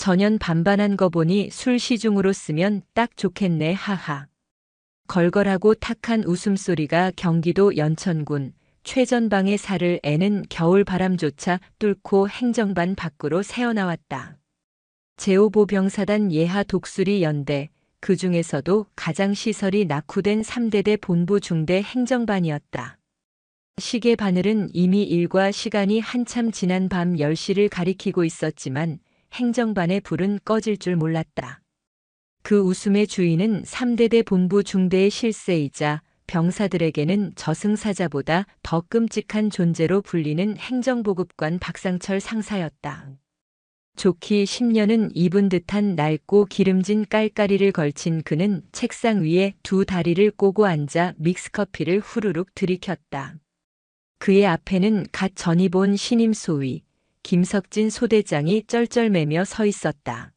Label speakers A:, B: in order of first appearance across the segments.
A: 전현 반반한 거 보니 술 시중으로 쓰면 딱 좋겠네 하하. 걸걸하고 탁한 웃음소리가 경기도 연천군 최전방의 살을 애는 겨울 바람조차 뚫고 행정반 밖으로 새어나왔다. 제5보병사단 예하 독수리 연대, 그 중에서도 가장 시설이 낙후된 3대대 본부 중대 행정반이었다. 시계 바늘은 이미 일과 시간이 한참 지난 밤 10시를 가리키고 있었지만 행정반의 불은 꺼질 줄 몰랐다. 그 웃음의 주인은 3대대 본부 중대의 실세이자 병사들에게는 저승사자보다 더 끔찍한 존재로 불리는 행정보급관 박상철 상사였다. 좋기 10년은 입은 듯한 낡고 기름진 깔깔이를 걸친 그는 책상 위에 두 다리를 꼬고 앉아 믹스커피를 후루룩 들이켰다. 그의 앞에는 갓 전입 온 신임 소위 김석진 소대장이 쩔쩔매며 서 있었다.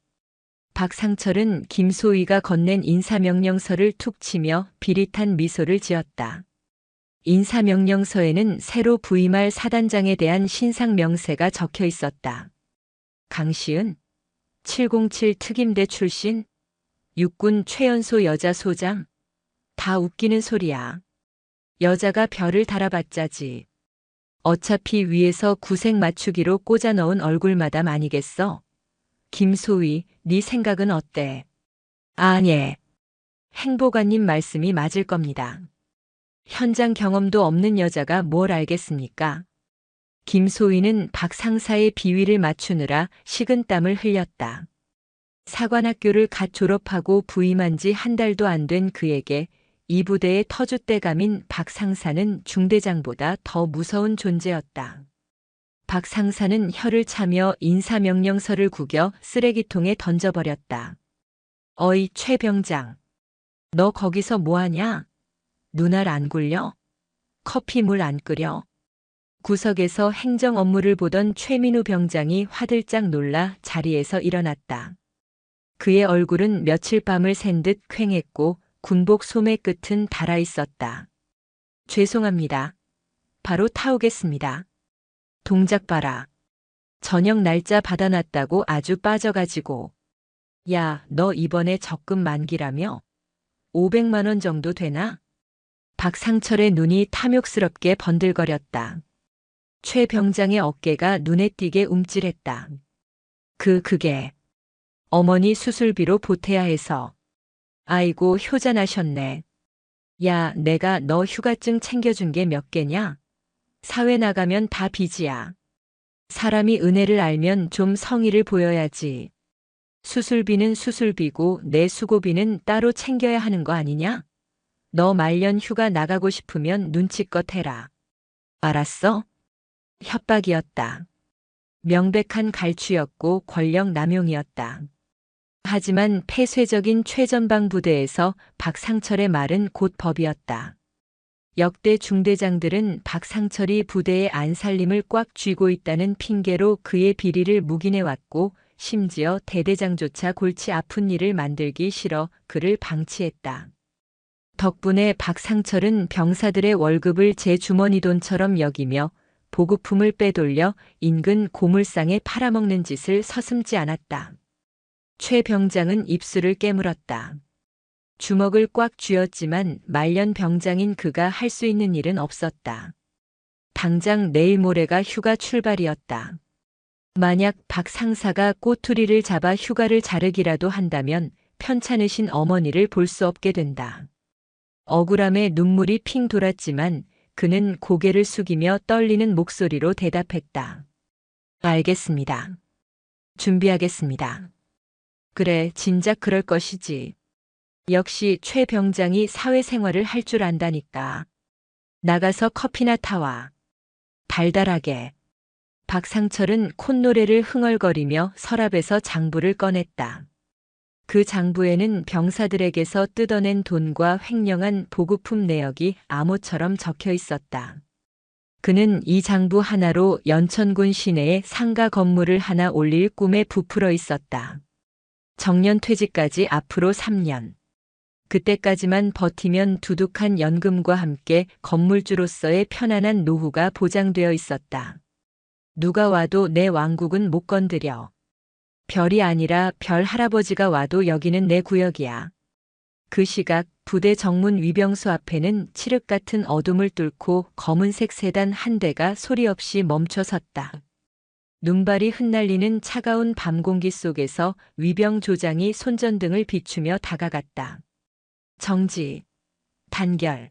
A: 박상철은 김 소위가 건넨 인사명령서를 툭 치며 비릿한 미소를 지었다. 인사명령서에는 새로 부임할 사단장에 대한 신상 명세가 적혀 있었다. 강시은, 707 특임대 출신, 육군 최연소 여자 소장. 다 웃기는 소리야. 여자가 별을 달아봤자지. 어차피 위에서 구색 맞추기로 꽂아 넣은 얼굴마담 아니겠어? 김소위, 네 생각은 어때? 아니, 행보관님 말씀이 맞을 겁니다. 현장 경험도 없는 여자가 뭘 알겠습니까? 김소위는 박 상사의 비위를 맞추느라 식은땀을 흘렸다. 사관학교를 갓 졸업하고 부임한 지 한 달도 안 된 그에게 이 부대의 터줏대감인 박 상사는 중대장보다 더 무서운 존재였다. 박 상사는 혀를 차며 인사명령서를 구겨 쓰레기통에 던져버렸다. 어이 최 병장, 너 거기서 뭐하냐? 눈알 안 굴려? 커피 물 안 끓여? 구석에서 행정 업무를 보던 최민우 병장이 화들짝 놀라 자리에서 일어났다. 그의 얼굴은 며칠 밤을 샌 듯 퀭했고 군복 소매 끝은 달아 있었다. 죄송합니다. 바로 타오겠습니다. 동작 봐라. 저녁 날짜 받아놨다고 아주 빠져가지고. 야, 너 이번에 적금 만기라며? 500만 원 정도 되나? 박상철의 눈이 탐욕스럽게 번들거렸다. 최 병장의 어깨가 눈에 띄게 움찔했다. 그게 어머니 수술비로 보태야 해서. 아이고 효자나셨네. 야, 내가 너 휴가증 챙겨준 게 몇 개냐? 사회 나가면 다 빚이야. 사람이 은혜를 알면 좀 성의를 보여야지. 수술비는 수술비고 내 수고비는 따로 챙겨야 하는 거 아니냐? 너 말년 휴가 나가고 싶으면 눈치껏 해라. 알았어? 협박이었다. 명백한 갈취였고 권력 남용이었다. 하지만 폐쇄적인 최전방 부대에서 박상철의 말은 곧 법이었다. 역대 중대장들은 박상철이 부대의 안살림을 꽉 쥐고 있다는 핑계로 그의 비리를 묵인해왔고 심지어 대대장조차 골치 아픈 일을 만들기 싫어 그를 방치했다. 덕분에 박상철은 병사들의 월급을 제 주머니 돈처럼 여기며 보급품을 빼돌려 인근 고물상에 팔아먹는 짓을 서슴지 않았다. 최 병장은 입술을 깨물었다. 주먹을 꽉 쥐었지만 말년 병장인 그가 할 수 있는 일은 없었다. 당장 내일 모레가 휴가 출발이었다. 만약 박 상사가 꼬투리를 잡아 휴가를 자르기라도 한다면 편찮으신 어머니를 볼 수 없게 된다. 억울함에 눈물이 핑 돌았지만 그는 고개를 숙이며 떨리는 목소리로 대답했다. 알겠습니다. 준비하겠습니다. 그래, 진작 그럴 것이지. 역시 최 병장이 사회생활을 할 줄 안다니까. 나가서 커피나 타와. 달달하게. 박상철은 콧노래를 흥얼거리며 서랍에서 장부를 꺼냈다. 그 장부에는 병사들에게서 뜯어낸 돈과 횡령한 보급품 내역이 암호처럼 적혀 있었다. 그는 이 장부 하나로 연천군 시내에 상가 건물을 하나 올릴 꿈에 부풀어 있었다. 정년 퇴직까지 앞으로 3년. 그때까지만 버티면 두둑한 연금과 함께 건물주로서의 편안한 노후가 보장되어 있었다. 누가 와도 내 왕국은 못 건드려. 별이 아니라 별 할아버지가 와도 여기는 내 구역이야. 그 시각 부대 정문 위병소 앞에는 칠흑 같은 어둠을 뚫고 검은색 세단 한 대가 소리 없이 멈춰 섰다. 눈발이 흩날리는 차가운 밤 공기 속에서 위병 조장이 손전등을 비추며 다가갔다. 정지, 단결,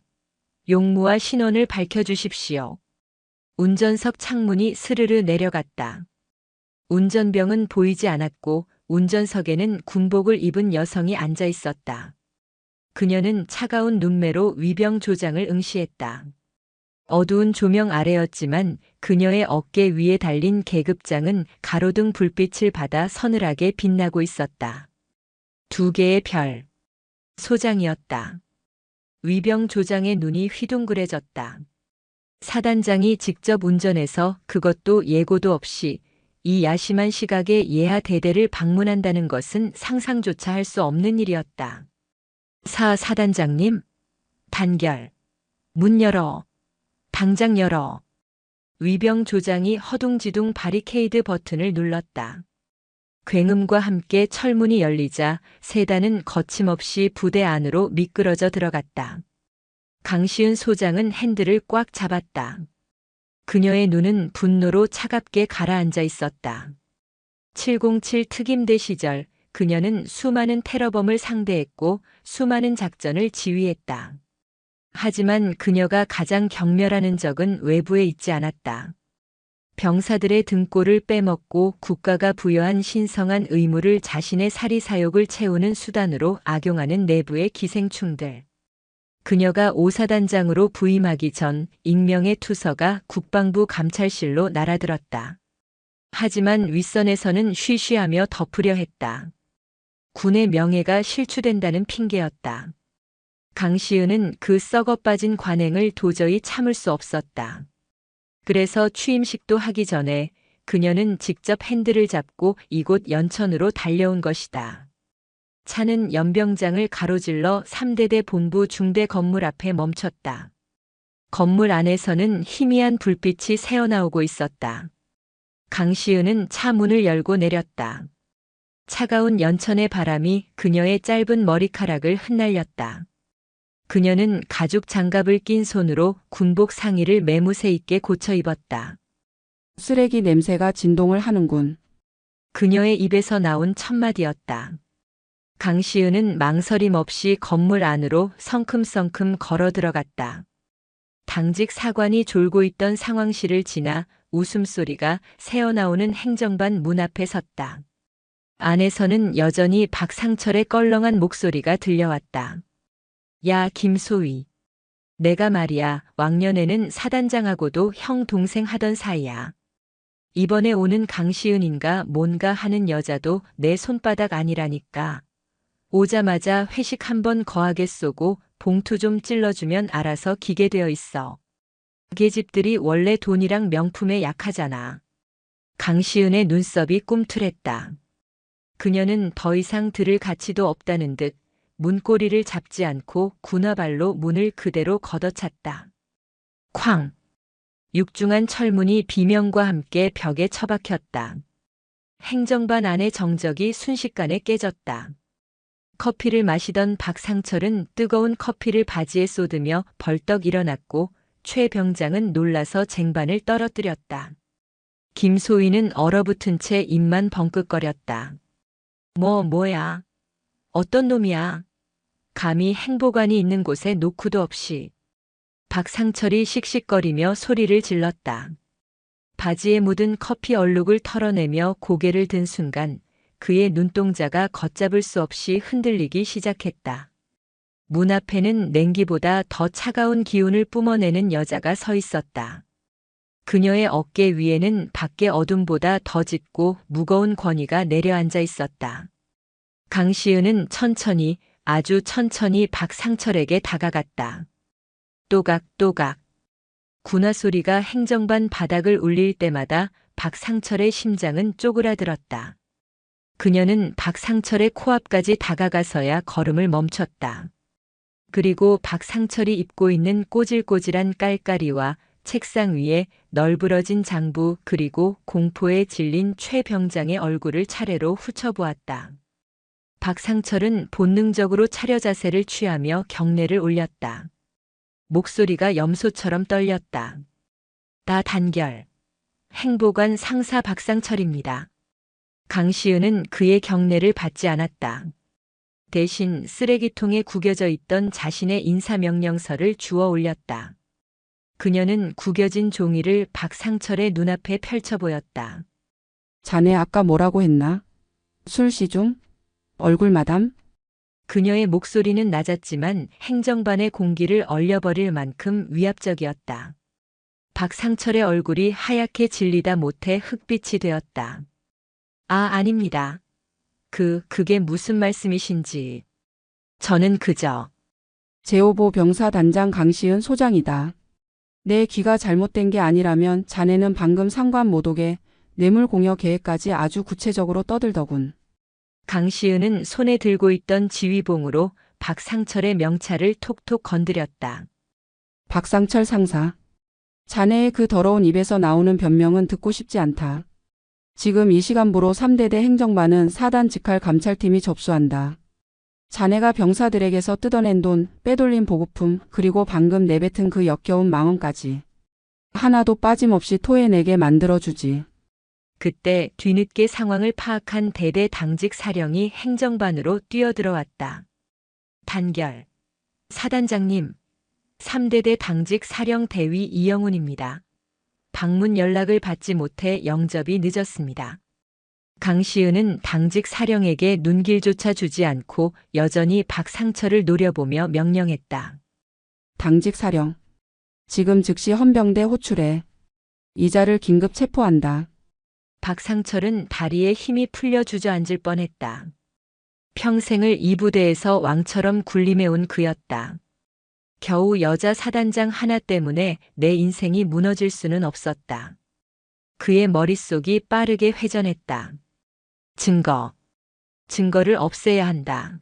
A: 용무와 신원을 밝혀주십시오. 운전석 창문이 스르르 내려갔다. 운전병은 보이지 않았고 운전석에는 군복을 입은 여성이 앉아 있었다. 그녀는 차가운 눈매로 위병 조장을 응시했다. 어두운 조명 아래였지만 그녀의 어깨 위에 달린 계급장은 가로등 불빛을 받아 서늘하게 빛나고 있었다. 두 개의 별. 소장이었다. 위병 조장의 눈이 휘둥그레졌다. 사단장이 직접 운전해서 그것도 예고도 없이 이 야심한 시각에 예하 대대를 방문한다는 것은 상상조차 할 수 없는 일이었다. 사단장님, 단결. 문 열어. 당장 열어. 위병 조장이 허둥지둥 바리케이드 버튼을 눌렀다. 굉음과 함께 철문이 열리자 세단은 거침없이 부대 안으로 미끄러져 들어갔다. 강시은 소장은 핸들을 꽉 잡았다. 그녀의 눈은 분노로 차갑게 가라앉아 있었다. 707 특임대 시절 그녀는 수많은 테러범을 상대했고 수많은 작전을 지휘했다. 하지만 그녀가 가장 경멸한 흔적은 외부에 있지 않았다. 병사들의 등골을 빼먹고 국가가 부여한 신성한 의무를 자신의 사리사욕을 채우는 수단으로 악용하는 내부의 기생충들. 그녀가 5사단장으로 부임하기 전 익명의 투서가 국방부 감찰실로 날아들었다. 하지만 윗선에서는 쉬쉬하며 덮으려 했다. 군의 명예가 실추된다는 핑계였다. 강시은은 그 썩어빠진 관행을 도저히 참을 수 없었다. 그래서 취임식도 하기 전에 그녀는 직접 핸들을 잡고 이곳 연천으로 달려온 것이다. 차는 연병장을 가로질러 3대대 본부 중대 건물 앞에 멈췄다. 건물 안에서는 희미한 불빛이 새어나오고 있었다. 강시은은 차 문을 열고 내렸다. 차가운 연천의 바람이 그녀의 짧은 머리카락을 흩날렸다. 그녀는 가죽 장갑을 낀 손으로 군복 상의를 매무새 있게 고쳐 입었다.
B: 쓰레기 냄새가 진동을 하는군.
A: 그녀의 입에서 나온 첫마디였다. 강시은은 망설임 없이 건물 안으로 성큼성큼 걸어 들어갔다. 당직 사관이 졸고 있던 상황실을 지나 웃음소리가 새어나오는 행정반 문 앞에 섰다. 안에서는 여전히 박상철의 껄렁한 목소리가 들려왔다. 야, 김소위. 내가 말이야, 왕년에는 사단장하고도 형 동생 하던 사이야. 이번에 오는 강시은인가 뭔가 하는 여자도 내 손바닥 아니라니까. 오자마자 회식 한번 거하게 쏘고 봉투 좀 찔러주면 알아서 기게 되어 있어. 계집들이 원래 돈이랑 명품에 약하잖아. 강시은의 눈썹이 꿈틀했다. 그녀는 더 이상 들을 가치도 없다는 듯 문고리를 잡지 않고 군화발로 문을 그대로 걷어찼다. 쾅! 육중한 철문이 비명과 함께 벽에 처박혔다. 행정반 안의 정적이 순식간에 깨졌다. 커피를 마시던 박상철은 뜨거운 커피를 바지에 쏟으며 벌떡 일어났고 최 병장은 놀라서 쟁반을 떨어뜨렸다. 김소희는 얼어붙은 채 입만 벙긋거렸다. 뭐야? 어떤 놈이야? 감히 행보관이 있는 곳에 노크도 없이. 박상철이 씩씩거리며 소리를 질렀다. 바지에 묻은 커피 얼룩을 털어내며 고개를 든 순간 그의 눈동자가 걷잡을 수 없이 흔들리기 시작했다. 문 앞에는 냉기보다 더 차가운 기운을 뿜어내는 여자가 서 있었다. 그녀의 어깨 위에는 밖의 어둠보다 더 짙고 무거운 권위가 내려앉아 있었다. 강시은은 천천히, 아주 천천히 박상철에게 다가갔다. 또각또각. 군화 소리가 행정반 바닥을 울릴 때마다 박상철의 심장은 쪼그라들었다. 그녀는 박상철의 코앞까지 다가가서야 걸음을 멈췄다. 그리고 박상철이 입고 있는 꼬질꼬질한 깔깔이와 책상 위에 널브러진 장부 그리고 공포에 질린 최 병장의 얼굴을 차례로 훑어보았다. 박상철은 본능적으로 차려 자세를 취하며 경례를 올렸다. 목소리가 염소처럼 떨렸다. 나 단결. 행보관 상사 박상철입니다. 강시은은 그의 경례를 받지 않았다. 대신 쓰레기통에 구겨져 있던 자신의 인사명령서를 주워 올렸다. 그녀는 구겨진 종이를 박상철의 눈앞에 펼쳐 보였다.
B: 자네 아까 뭐라고 했나? 술시중? 얼굴마담?
A: 그녀의 목소리는 낮았지만 행정반의 공기를 얼려버릴 만큼 위압적이었다. 박상철의 얼굴이 하얗게 질리다 못해 흑빛이 되었다. 아닙니다. 그게 무슨 말씀이신지. 저는 그저
B: 제5보 병사단장 강시은 소장이다. 내 귀가 잘못된 게 아니라면 자네는 방금 상관 모독에 뇌물공여 계획까지 아주 구체적으로 떠들더군.
A: 강시은은 손에 들고 있던 지휘봉으로 박상철의 명찰을 톡톡 건드렸다.
B: 박상철 상사. 자네의 그 더러운 입에서 나오는 변명은 듣고 싶지 않다. 지금 이 시간부로 3대대 행정반은 사단 직할 감찰팀이 접수한다. 자네가 병사들에게서 뜯어낸 돈, 빼돌린 보급품, 그리고 방금 내뱉은 그 역겨운 망언까지 하나도 빠짐없이 토해내게 만들어주지.
A: 그때 뒤늦게 상황을 파악한 대대 당직 사령이 행정반으로 뛰어들어왔다. 단결. 사단장님, 3대대 당직 사령 대위 이영훈입니다. 방문 연락을 받지 못해 영접이 늦었습니다. 강시은은 당직 사령에게 눈길조차 주지 않고 여전히 박상철을 노려보며 명령했다.
B: 당직 사령. 지금 즉시 헌병대 호출해. 이자를 긴급 체포한다.
A: 박상철은 다리에 힘이 풀려 주저앉을 뻔했다. 평생을 이 부대에서 왕처럼 군림해온 그였다. 겨우 여자 사단장 하나 때문에 내 인생이 무너질 수는 없었다. 그의 머릿속이 빠르게 회전했다. 증거를 없애야 한다.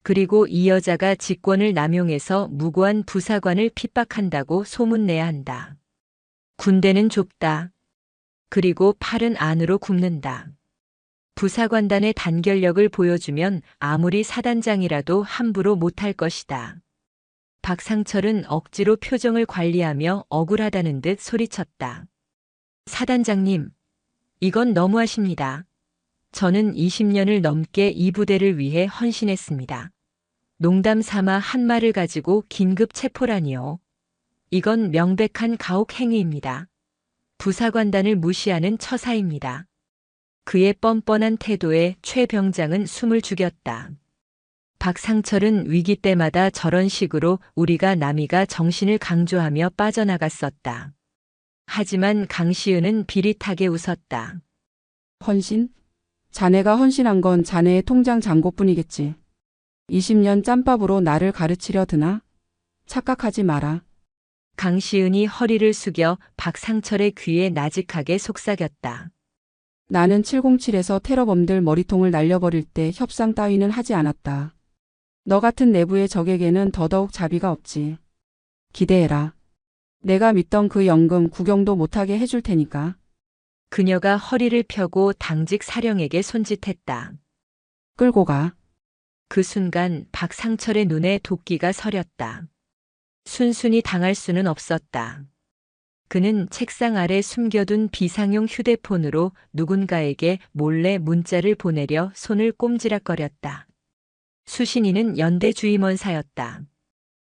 A: 그리고 이 여자가 직권을 남용해서 무고한 부사관을 핍박한다고 소문내야 한다. 군대는 좁다. 그리고 팔은 안으로 굽는다. 부사관단의 단결력을 보여주면 아무리 사단장이라도 함부로 못할 것이다. 박상철은 억지로 표정을 관리하며 억울하다는 듯 소리쳤다. 사단장님, 이건 너무하십니다. 저는 20년을 넘게 이 부대를 위해 헌신했습니다. 농담 삼아 한 말을 가지고 긴급 체포라니요. 이건 명백한 가혹 행위입니다. 부사관단을 무시하는 처사입니다. 그의 뻔뻔한 태도에 최 병장은 숨을 죽였다. 박상철은 위기 때마다 저런 식으로 우리가 남이가 정신을 강조하며 빠져나갔었다. 하지만 강시은은 비릿하게 웃었다.
B: 헌신? 자네가 헌신한 건 자네의 통장 잔고뿐이겠지. 20년 짬밥으로 나를 가르치려 드나? 착각하지 마라.
A: 강시은이 허리를 숙여 박상철의 귀에 나직하게 속삭였다.
B: 나는 707에서 테러범들 머리통을 날려버릴 때 협상 따위는 하지 않았다. 너 같은 내부의 적에게는 더더욱 자비가 없지. 기대해라. 내가 믿던 그 연금 구경도 못하게 해줄 테니까.
A: 그녀가 허리를 펴고 당직 사령에게 손짓했다.
B: 끌고 가.
A: 그 순간 박상철의 눈에 도끼가 서렸다. 순순히 당할 수는 없었다. 그는 책상 아래 숨겨둔 비상용 휴대폰으로 누군가에게 몰래 문자를 보내려 손을 꼼지락거렸다. 수신이는 연대 주임원사였다.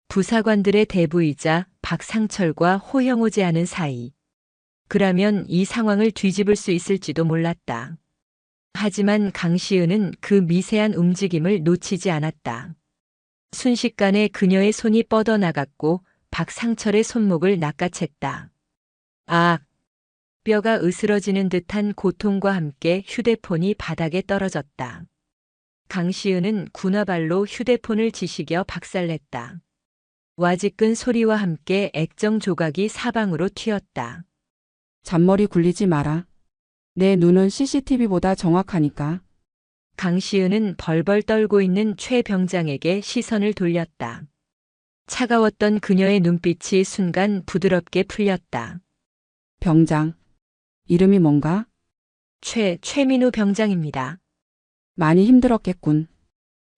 A: 부사관들의 대부이자 박상철과 호형호재하는 사이. 그라면 이 상황을 뒤집을 수 있을지도 몰랐다. 하지만 강시은은 그 미세한 움직임을 놓치지 않았다. 순식간에 그녀의 손이 뻗어나갔고 박상철의 손목을 낚아챘다. 뼈가 으스러지는 듯한 고통과 함께 휴대폰이 바닥에 떨어졌다. 강시은은 군화발로 휴대폰을 지시겨 박살냈다. 와지끈 소리와 함께 액정 조각이 사방으로 튀었다.
B: 잔머리 굴리지 마라. 내 눈은 CCTV보다 정확하니까.
A: 강시은은 벌벌 떨고 있는 최 병장에게 시선을 돌렸다. 차가웠던 그녀의 눈빛이 순간 부드럽게 풀렸다.
B: 병장. 이름이 뭔가?
A: 최민우 병장입니다.
B: 많이 힘들었겠군.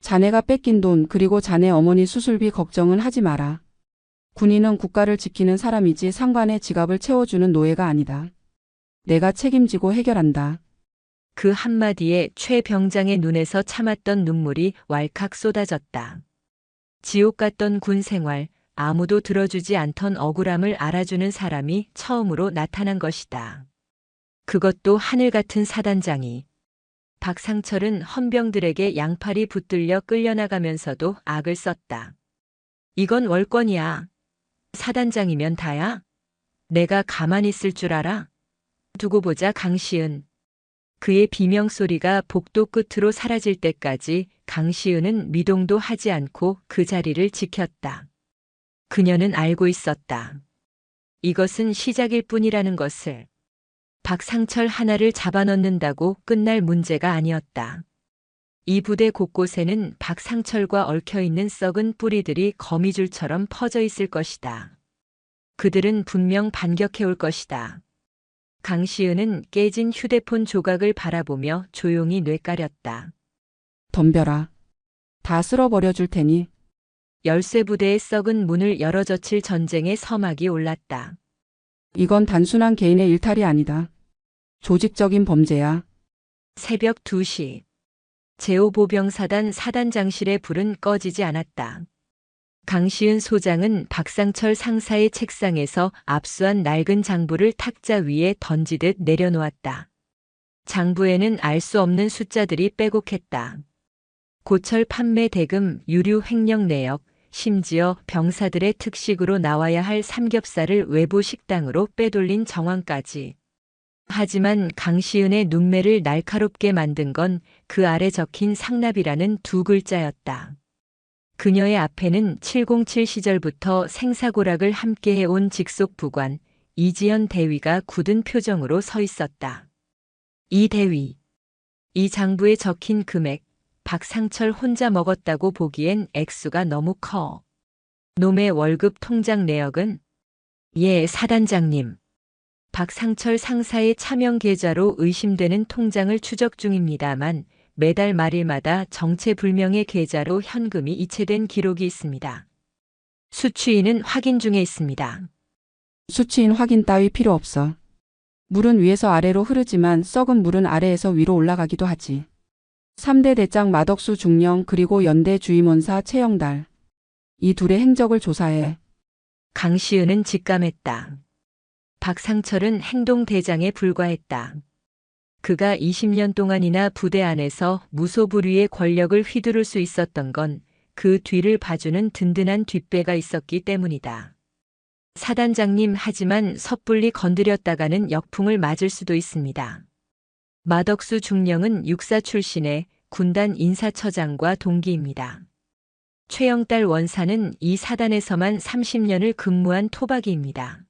B: 자네가 뺏긴 돈 그리고 자네 어머니 수술비 걱정은 하지 마라. 군인은 국가를 지키는 사람이지 상관의 지갑을 채워주는 노예가 아니다. 내가 책임지고 해결한다.
A: 그 한마디에 최 병장의 눈에서 참았던 눈물이 왈칵 쏟아졌다. 지옥 같던 군 생활, 아무도 들어주지 않던 억울함을 알아주는 사람이 처음으로 나타난 것이다. 그것도 하늘 같은 사단장이. 박상철은 헌병들에게 양팔이 붙들려 끌려나가면서도 악을 썼다. 이건 월권이야. 사단장이면 다야? 내가 가만히 있을 줄 알아? 두고 보자 강시은. 그의 비명소리가 복도 끝으로 사라질 때까지 강시은은 미동도 하지 않고 그 자리를 지켰다. 그녀는 알고 있었다. 이것은 시작일 뿐이라는 것을. 박상철 하나를 잡아넣는다고 끝날 문제가 아니었다. 이 부대 곳곳에는 박상철과 얽혀있는 썩은 뿌리들이 거미줄처럼 퍼져 있을 것이다. 그들은 분명 반격해올 것이다. 강시은은 깨진 휴대폰 조각을 바라보며 조용히 뇌까렸다.
B: 덤벼라. 다 쓸어버려 줄 테니.
A: 열쇠부대의 썩은 문을 열어젖힐 전쟁의 서막이 올랐다.
B: 이건 단순한 개인의 일탈이 아니다. 조직적인 범죄야.
A: 새벽 2시. 제5보병사단 사단장실의 불은 꺼지지 않았다. 강시은 소장은 박상철 상사의 책상에서 압수한 낡은 장부를 탁자 위에 던지듯 내려놓았다. 장부에는 알 수 없는 숫자들이 빼곡했다. 고철 판매 대금, 유류 횡령 내역, 심지어 병사들의 특식으로 나와야 할 삼겹살을 외부 식당으로 빼돌린 정황까지. 하지만 강시은의 눈매를 날카롭게 만든 건 그 아래 적힌 상납이라는 두 글자였다. 그녀의 앞에는 707 시절부터 생사고락을 함께 해온 직속 부관 이지연 대위가 굳은 표정으로 서 있었다. 이 대위. 이 장부에 적힌 금액, 박상철 혼자 먹었다고 보기엔 액수가 너무 커. 놈의 월급 통장 내역은? 예, 사단장님. 박상철 상사의 차명 계좌로 의심되는 통장을 추적 중입니다만 매달 말일마다 정체불명의 계좌로 현금이 이체된 기록이 있습니다. 수취인은 확인 중에 있습니다.
B: 수치인 확인 따위 필요 없어. 물은 위에서 아래로 흐르지만 썩은 물은 아래에서 위로 올라가기도 하지. 3대 대장 마덕수 중령 그리고 연대 주임원사 최영달. 이 둘의 행적을 조사해.
A: 강시은은 직감했다. 박상철은 행동대장에 불과했다. 그가 20년 동안이나 부대 안에서 무소불위의 권력을 휘두를 수 있었던 건 그 뒤를 봐주는 든든한 뒷배가 있었기 때문이다. 사단장님, 하지만 섣불리 건드렸다가는 역풍을 맞을 수도 있습니다. 마덕수 중령은 육사 출신의 군단 인사처장과 동기입니다. 최영달 원사는 이 사단에서만 30년을 근무한 토박이입니다.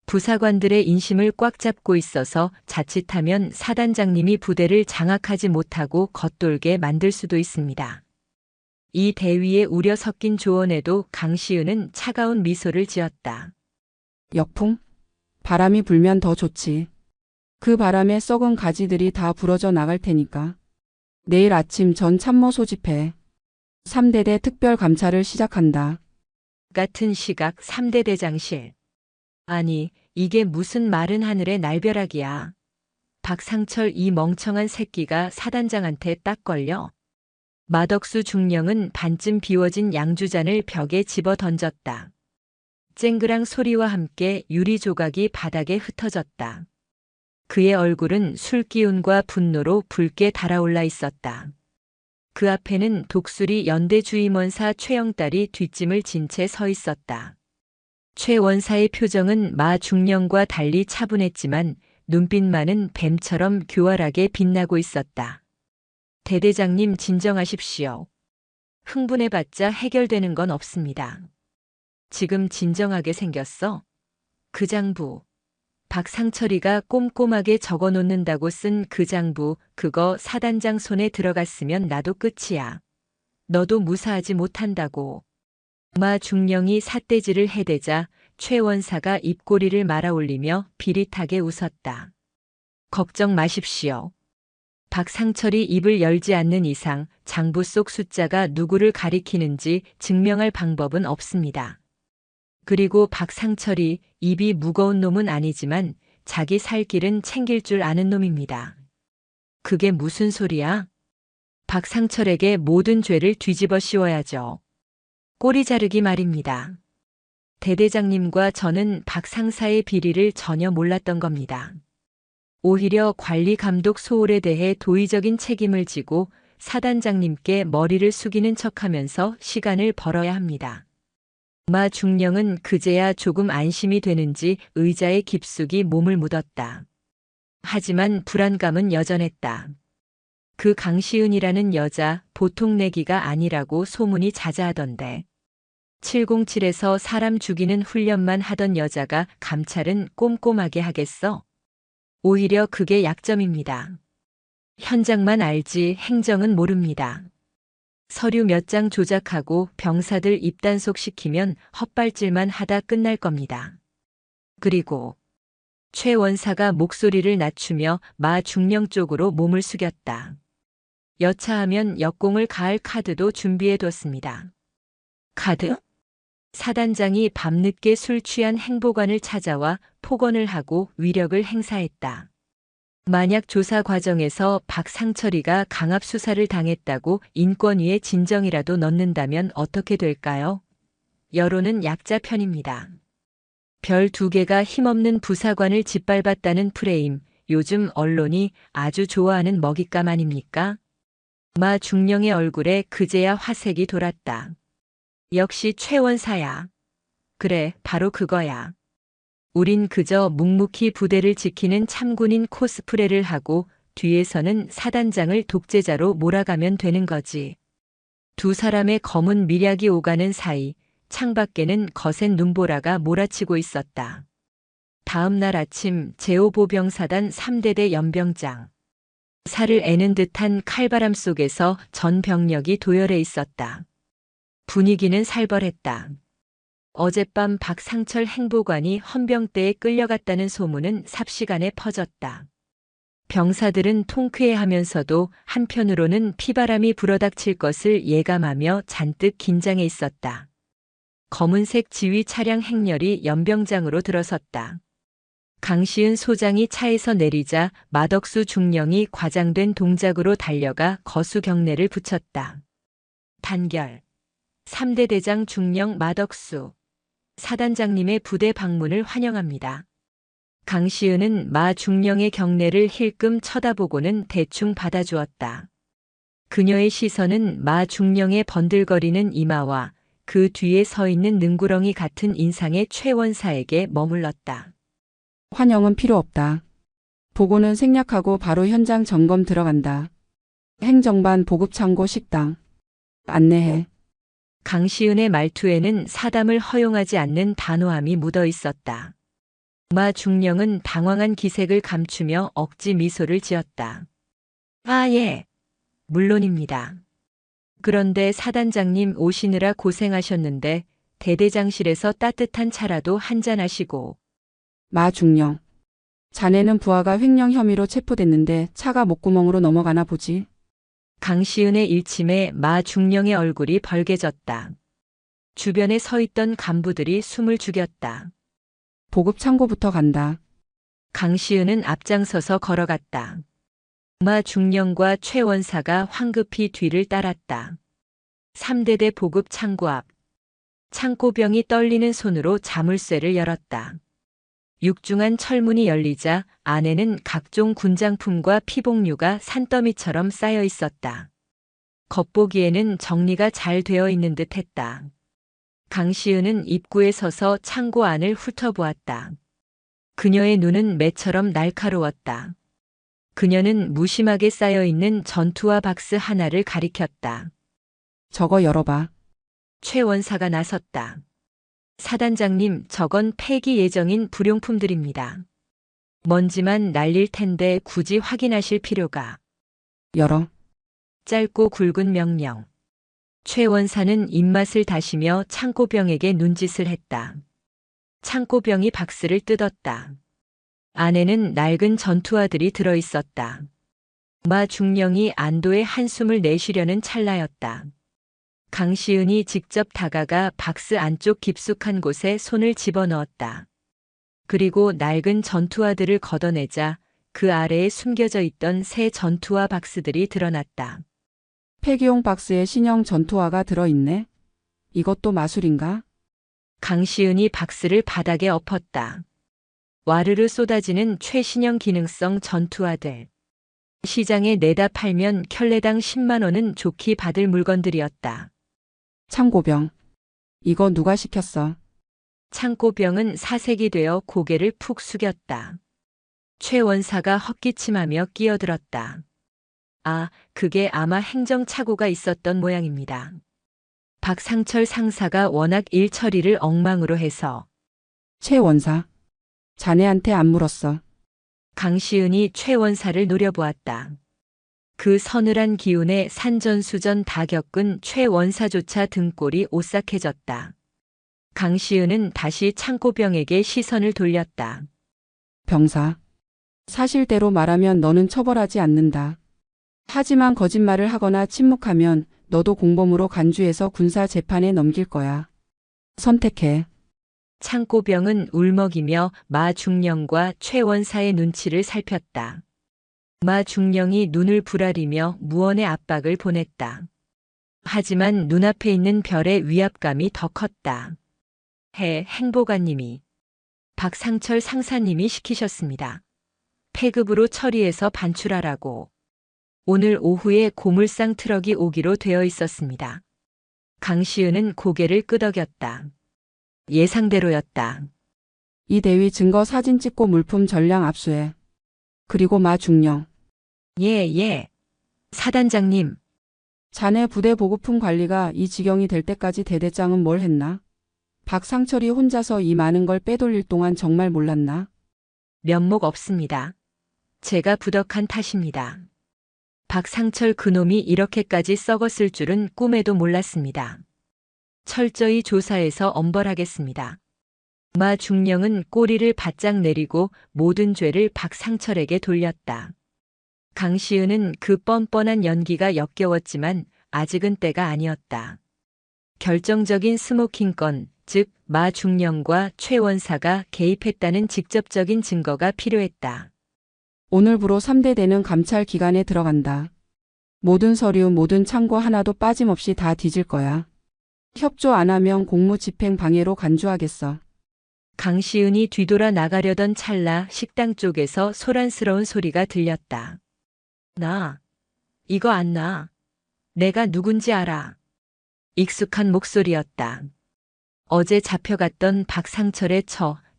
A: 부사관들의 인심을 꽉 잡고 있어서 자칫하면 사단장님이 부대를 장악하지 못하고 겉돌게 만들 수도 있습니다. 이 대위의 우려 섞인 조언에도 강시은은 차가운 미소를 지었다.
B: 역풍? 바람이 불면 더 좋지. 그 바람에 썩은 가지들이 다 부러져 나갈 테니까. 내일 아침 전 참모 소집해. 3대대 특별감찰을 시작한다.
A: 같은 시각 3대 대장실. 아니, 이게 무슨 마른 하늘의 날벼락이야. 박상철 이 멍청한 새끼가 사단장한테 딱 걸려. 마덕수 중령은 반쯤 비워진 양주잔을 벽에 집어 던졌다. 쨍그랑 소리와 함께 유리 조각이 바닥에 흩어졌다. 그의 얼굴은 술기운과 분노로 붉게 달아올라 있었다. 그 앞에는 독수리 연대 주임원사 최영달이 뒷짐을 진 채 서 있었다. 최 원사의 표정은 마 중령과 달리 차분했지만 눈빛만은 뱀처럼 교활하게 빛나고 있었다. 대대장님, 진정하십시오. 흥분해봤자 해결되는 건 없습니다. 지금 진정하게 생겼어? 그 장부. 박상철이가 꼼꼼하게 적어놓는다고 쓴 그 장부, 그거 사단장 손에 들어갔으면 나도 끝이야. 너도 무사하지 못한다고. 마 중령이 삿대질을 해대자 최 원사가 입꼬리를 말아올리며 비릿하게 웃었다. 걱정 마십시오. 박상철이 입을 열지 않는 이상 장부 속 숫자가 누구를 가리키는지 증명할 방법은 없습니다. 그리고 박상철이 입이 무거운 놈은 아니지만 자기 살 길은 챙길 줄 아는 놈입니다. 그게 무슨 소리야? 박상철에게 모든 죄를 뒤집어 씌워야죠. 꼬리 자르기 말입니다. 대대장님과 저는 박 상사의 비리를 전혀 몰랐던 겁니다. 오히려 관리 감독 소홀에 대해 도의적인 책임을 지고 사단장님께 머리를 숙이는 척하면서 시간을 벌어야 합니다. 마 중령은 그제야 조금 안심이 되는지 의자에 깊숙이 몸을 묻었다. 하지만 불안감은 여전했다. 그 강시은이라는 여자 보통 내기가 아니라고 소문이 자자하던데. 707에서 사람 죽이는 훈련만 하던 여자가 감찰은 꼼꼼하게 하겠어? 오히려 그게 약점입니다. 현장만 알지 행정은 모릅니다. 서류 몇 장 조작하고 병사들 입단속시키면 헛발질만 하다 끝날 겁니다. 그리고 최 원사가 목소리를 낮추며 마 중령 쪽으로 몸을 숙였다. 여차하면 역공을 가할 카드도 준비해뒀습니다. 카드? 사단장이 밤늦게 술 취한 행보관을 찾아와 폭언을 하고 위력을 행사했다. 만약 조사 과정에서 박상철이가 강압 수사를 당했다고 인권위에 진정이라도 넣는다면 어떻게 될까요? 여론은 약자 편입니다. 별 2개가 힘없는 부사관을 짓밟았다는 프레임, 요즘 언론이 아주 좋아하는 먹잇감 아닙니까? 마 중령의 얼굴에 그제야 화색이 돌았다. 역시 최 원사야. 그래, 바로 그거야. 우린 그저 묵묵히 부대를 지키는 참군인 코스프레를 하고 뒤에서는 사단장을 독재자로 몰아가면 되는 거지. 두 사람의 검은 밀약이 오가는 사이 창밖에는 거센 눈보라가 몰아치고 있었다. 다음 날 아침 제5보병사단 3대대 연병장. 살을 애는 듯한 칼바람 속에서 전 병력이 도열해 있었다. 분위기는 살벌했다. 어젯밤 박상철 행보관이 헌병대에 끌려갔다는 소문은 삽시간에 퍼졌다. 병사들은 통쾌해하면서도 한편으로는 피바람이 불어닥칠 것을 예감하며 잔뜩 긴장해 있었다. 검은색 지휘 차량 행렬이 연병장으로 들어섰다. 강시은 소장이 차에서 내리자 마덕수 중령이 과장된 동작으로 달려가 거수 경례를 붙였다. 단결. 3대 대장 중령 마덕수. 사단장님의 부대 방문을 환영합니다. 강시은은 마 중령의 경례를 힐끔 쳐다보고는 대충 받아주었다. 그녀의 시선은 마 중령의 번들거리는 이마와 그 뒤에 서 있는 능구렁이 같은 인상의 최 원사에게 머물렀다.
B: 환영은 필요 없다. 보고는 생략하고 바로 현장 점검 들어간다. 행정반 보급창고 식당. 안내해.
A: 강시은의 말투에는 사담을 허용하지 않는 단호함이 묻어 있었다. 마 중령은 당황한 기색을 감추며 억지 미소를 지었다. 아, 예. 물론입니다. 그런데 사단장님 오시느라 고생하셨는데 대대장실에서 따뜻한 차라도 한잔하시고.
B: 마 중령. 자네는 부하가 횡령 혐의로 체포됐는데 차가 목구멍으로 넘어가나 보지.
A: 강시은의 일침에 마 중령의 얼굴이 벌개졌다. 주변에 서 있던 간부들이 숨을 죽였다.
B: 보급 창고부터 간다.
A: 강시은은 앞장서서 걸어갔다. 마 중령과 최 원사가 황급히 뒤를 따랐다. 3대대 보급 창고 앞. 창고병이 떨리는 손으로 자물쇠를 열었다. 육중한 철문이 열리자 안에는 각종 군장품과 피복류가 산더미처럼 쌓여 있었다. 겉보기에는 정리가 잘 되어 있는 듯 했다. 강시은은 입구에 서서 창고 안을 훑어보았다. 그녀의 눈은 매처럼 날카로웠다. 그녀는 무심하게 쌓여 있는 전투화 박스 하나를 가리켰다.
B: 저거 열어봐.
A: 최 원사가 나섰다. 사단장님, 저건 폐기 예정인 불용품들입니다. 먼지만 날릴 텐데 굳이 확인하실 필요가.
B: 열어.
A: 짧고 굵은 명령. 최 원사는 입맛을 다시며 창고병에게 눈짓을 했다. 창고병이 박스를 뜯었다. 안에는 낡은 전투화들이 들어있었다. 마 중령이 안도의 한숨을 내쉬려는 찰나였다. 강시은이 직접 다가가 박스 안쪽 깊숙한 곳에 손을 집어넣었다. 그리고 낡은 전투화들을 걷어내자 그 아래에 숨겨져 있던 새 전투화 박스들이 드러났다.
B: 폐기용 박스에 신형 전투화가 들어있네. 이것도 마술인가?
A: 강시은이 박스를 바닥에 엎었다. 와르르 쏟아지는 최신형 기능성 전투화들. 시장에 내다 팔면 켤레당 10만 원은 좋게 받을 물건들이었다.
B: 창고병. 이거 누가 시켰어?
A: 창고병은 사색이 되어 고개를 푹 숙였다. 최 원사가 헛기침하며 끼어들었다. 아, 그게 아마 행정착오가 있었던 모양입니다. 박상철 상사가 워낙 일 처리를 엉망으로 해서.
B: 최 원사. 자네한테 안 물었어.
A: 강시은이 최 원사를 노려보았다. 그 서늘한 기운에 산전수전 다 겪은 최 원사조차 등골이 오싹해졌다. 강시은은 다시 창고병에게 시선을 돌렸다.
B: 병사. 사실대로 말하면 너는 처벌하지 않는다. 하지만 거짓말을 하거나 침묵하면 너도 공범으로 간주해서 군사 재판에 넘길 거야. 선택해.
A: 창고병은 울먹이며 마 중령과 최 원사의 눈치를 살폈다. 마 중령이 눈을 부라리며 무언의 압박을 보냈다. 하지만 눈앞에 있는 별의 위압감이 더 컸다. 행보관님이, 박상철 상사님이 시키셨습니다. 폐급으로 처리해서 반출하라고. 오늘 오후에 고물상 트럭이 오기로 되어 있었습니다. 강시은은 고개를 끄덕였다. 예상대로였다.
B: 이 대위 증거 사진 찍고 물품 전량 압수해. 그리고 마 중령.
A: 예. 사단장님.
B: 자네 부대 보급품 관리가 이 지경이 될 때까지 대대장은 뭘 했나? 박상철이 혼자서 이 많은 걸 빼돌릴 동안 정말 몰랐나?
A: 면목 없습니다. 제가 부덕한 탓입니다. 박상철 그놈이 이렇게까지 썩었을 줄은 꿈에도 몰랐습니다. 철저히 조사해서 엄벌하겠습니다. 마 중령은 꼬리를 바짝 내리고 모든 죄를 박상철에게 돌렸다. 강시은은 그 뻔뻔한 연기가 역겨웠지만 아직은 때가 아니었다. 결정적인 스모킹 건, 즉 마 중령과 최 원사가 개입했다는 직접적인 증거가 필요했다.
B: 오늘부로 3대 대는 감찰 기간에 들어간다. 모든 서류, 모든 창고 하나도 빠짐없이 다 뒤질 거야. 협조 안 하면 공무집행 방해로 간주하겠어.
A: 강시은이 뒤돌아 나가려던 찰나 식당 쪽에서 소란스러운 소리가 들렸다. 이거 안 나. 내가 누군지 알아. 익숙한 목소리였다. 어제 잡혀갔던 박상철의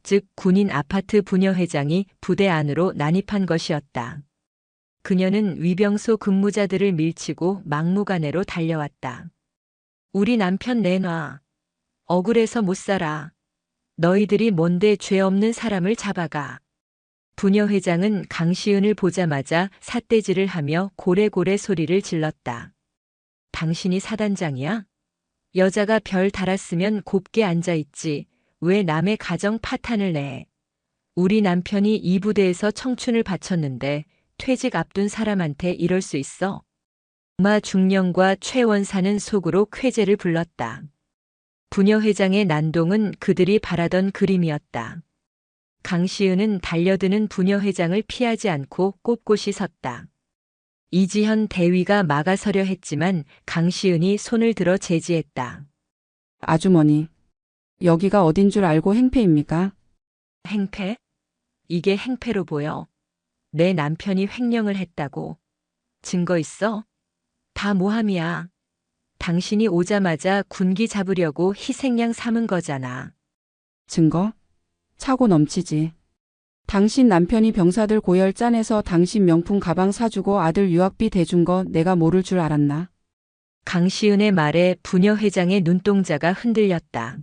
A: 즉 군인 아파트 부녀회장이 부대 안으로 난입한 것이었다. 그녀는 위병소 근무자들을 밀치고 막무가내로 달려왔다. 우리 남편 내놔. 억울해서 못 살아. 너희들이 뭔데 죄 없는 사람을 잡아가. 부녀회장은 강시은을 보자마자 삿대질을 하며 고래고래 소리를 질렀다. 당신이 사단장이야? 여자가 별 달았으면 곱게 앉아있지. 왜 남의 가정 파탄을 내? 우리 남편이 이 부대에서 청춘을 바쳤는데 퇴직 앞둔 사람한테 이럴 수 있어? 마 중령과 최 원사는 속으로 쾌재를 불렀다. 부녀회장의 난동은 그들이 바라던 그림이었다. 강시은은 달려드는 부녀회장을 피하지 않고 꼿꼿이 섰다. 이지현 대위가 막아서려 했지만 강시은이 손을 들어 제지했다.
B: 아주머니. 여기가 어딘 줄 알고 행패입니까?
A: 행패? 이게 행패로 보여. 내 남편이 횡령을 했다고. 증거 있어? 다 모함이야. 당신이 오자마자 군기 잡으려고 희생양 삼은 거잖아.
B: 증거? 차고 넘치지. 당신 남편이 병사들 고열 짜내서 당신 명품 가방 사주고 아들 유학비 대준 거 내가 모를 줄 알았나?
A: 강시은의 말에 부녀회장의 눈동자가 흔들렸다.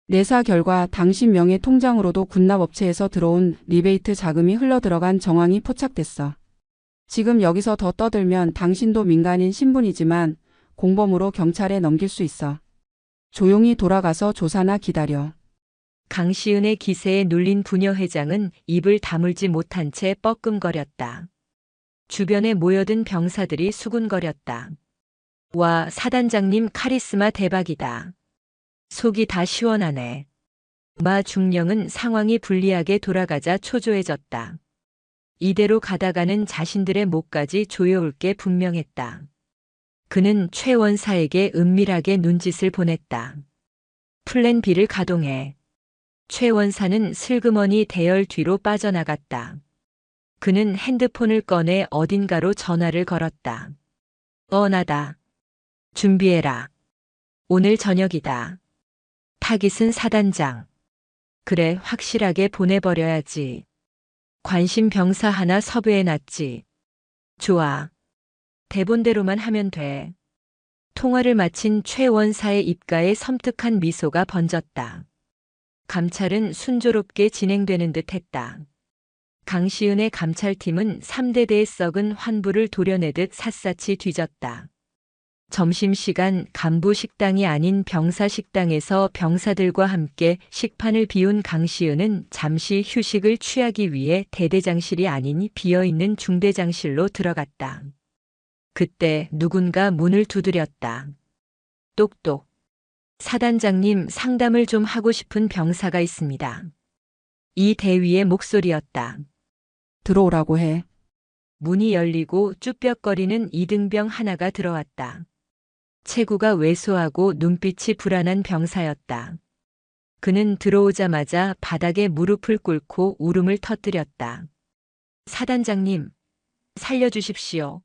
B: 내사 결과 당신 명의 통장으로도 군납업체에서 들어온 리베이트 자금이 흘러들어간 정황이 포착됐어. 지금 여기서 더 떠들면 당신도 민간인 신분이지만 공범으로 경찰에 넘길 수 있어. 조용히 돌아가서 조사나 기다려.
A: 강시은의 기세에 눌린 부녀 회장은 입을 다물지 못한 채 뻐끔거렸다. 주변에 모여든 병사들이 수군거렸다. 와, 사단장님 카리스마 대박이다. 속이 다 시원하네. 마 중령은 상황이 불리하게 돌아가자 초조해졌다. 이대로 가다가는 자신들의 목까지 조여올 게 분명했다. 그는 최 원사에게 은밀하게 눈짓을 보냈다. 플랜 B를 가동해. 최 원사는 슬그머니 대열 뒤로 빠져나갔다. 그는 핸드폰을 꺼내 어딘가로 전화를 걸었다. 나다. 준비해라. 오늘 저녁이다. 타깃은 사단장. 그래, 확실하게 보내버려야지. 관심 병사 하나 섭외해놨지. 좋아. 대본대로만 하면 돼. 통화를 마친 최 원사의 입가에 섬뜩한 미소가 번졌다. 감찰은 순조롭게 진행되는 듯 했다. 강시은의 감찰팀은 3대대에 썩은 환부를 도려내듯 샅샅이 뒤졌다. 점심시간 간부 식당이 아닌 병사 식당에서 병사들과 함께 식판을 비운 강시은은 잠시 휴식을 취하기 위해 대대장실이 아닌 비어있는 중대장실로 들어갔다. 그때 누군가 문을 두드렸다. 똑똑. 사단장님, 상담을 좀 하고 싶은 병사가 있습니다. 이 대위의 목소리였다.
B: 들어오라고 해.
A: 문이 열리고 쭈뼛거리는 이등병 하나가 들어왔다. 체구가 왜소하고 눈빛이 불안한 병사였다. 그는 들어오자마자 바닥에 무릎을 꿇고 울음을 터뜨렸다. 사단장님, 살려주십시오.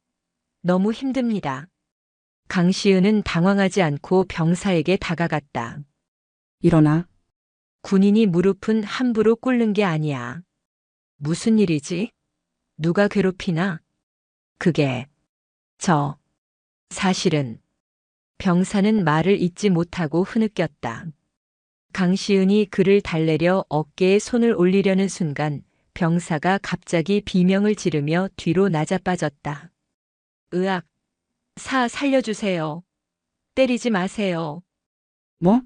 A: 너무 힘듭니다. 강시은은 당황하지 않고 병사에게 다가갔다.
B: 일어나.
A: 군인이 무릎은 함부로 꿇는 게 아니야. 무슨 일이지? 누가 괴롭히나? 그게 사실은. 병사는 말을 잇지 못하고 흐느꼈다. 강시은이 그를 달래려 어깨에 손을 올리려는 순간 병사가 갑자기 비명을 지르며 뒤로 낮아빠졌다. 으악! 살려주세요. 때리지 마세요.
B: 뭐?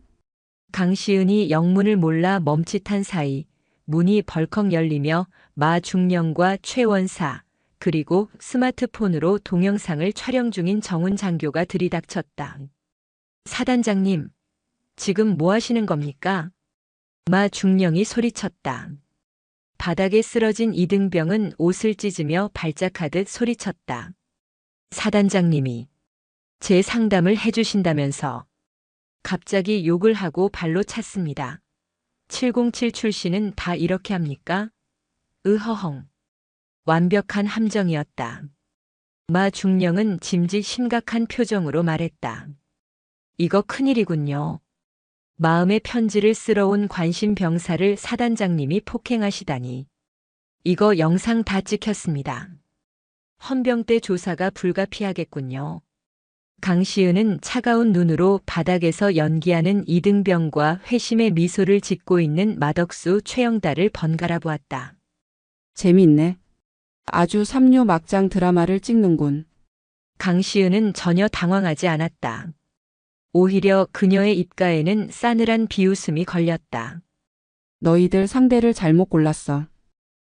A: 강시은이 영문을 몰라 멈칫한 사이 문이 벌컥 열리며 마 중령과 최 원사 그리고 스마트폰으로 동영상을 촬영 중인 정훈 장교가 들이닥쳤다. 사단장님, 지금 뭐 하시는 겁니까? 마 중령이 소리쳤다. 바닥에 쓰러진 이등병은 옷을 찢으며 발작하듯 소리쳤다. 사단장님이 제 상담을 해주신다면서. 갑자기 욕을 하고 발로 찼습니다. 707 출신은 다 이렇게 합니까? 으허헝. 완벽한 함정이었다. 마 중령은 짐짓 심각한 표정으로 말했다. 이거 큰일이군요. 마음의 편지를 쓸어온 관심 병사를 사단장님이 폭행하시다니. 이거 영상 다 찍혔습니다. 헌병대 조사가 불가피하겠군요. 강시은은 차가운 눈으로 바닥에서 연기하는 이등병과 회심의 미소를 짓고 있는 마덕수 최영달을 번갈아 보았다.
B: 재미있네. 아주 삼류 막장 드라마를 찍는군.
A: 강시은은 전혀 당황하지 않았다. 오히려 그녀의 입가에는 싸늘한 비웃음이 걸렸다.
B: 너희들 상대를 잘못 골랐어.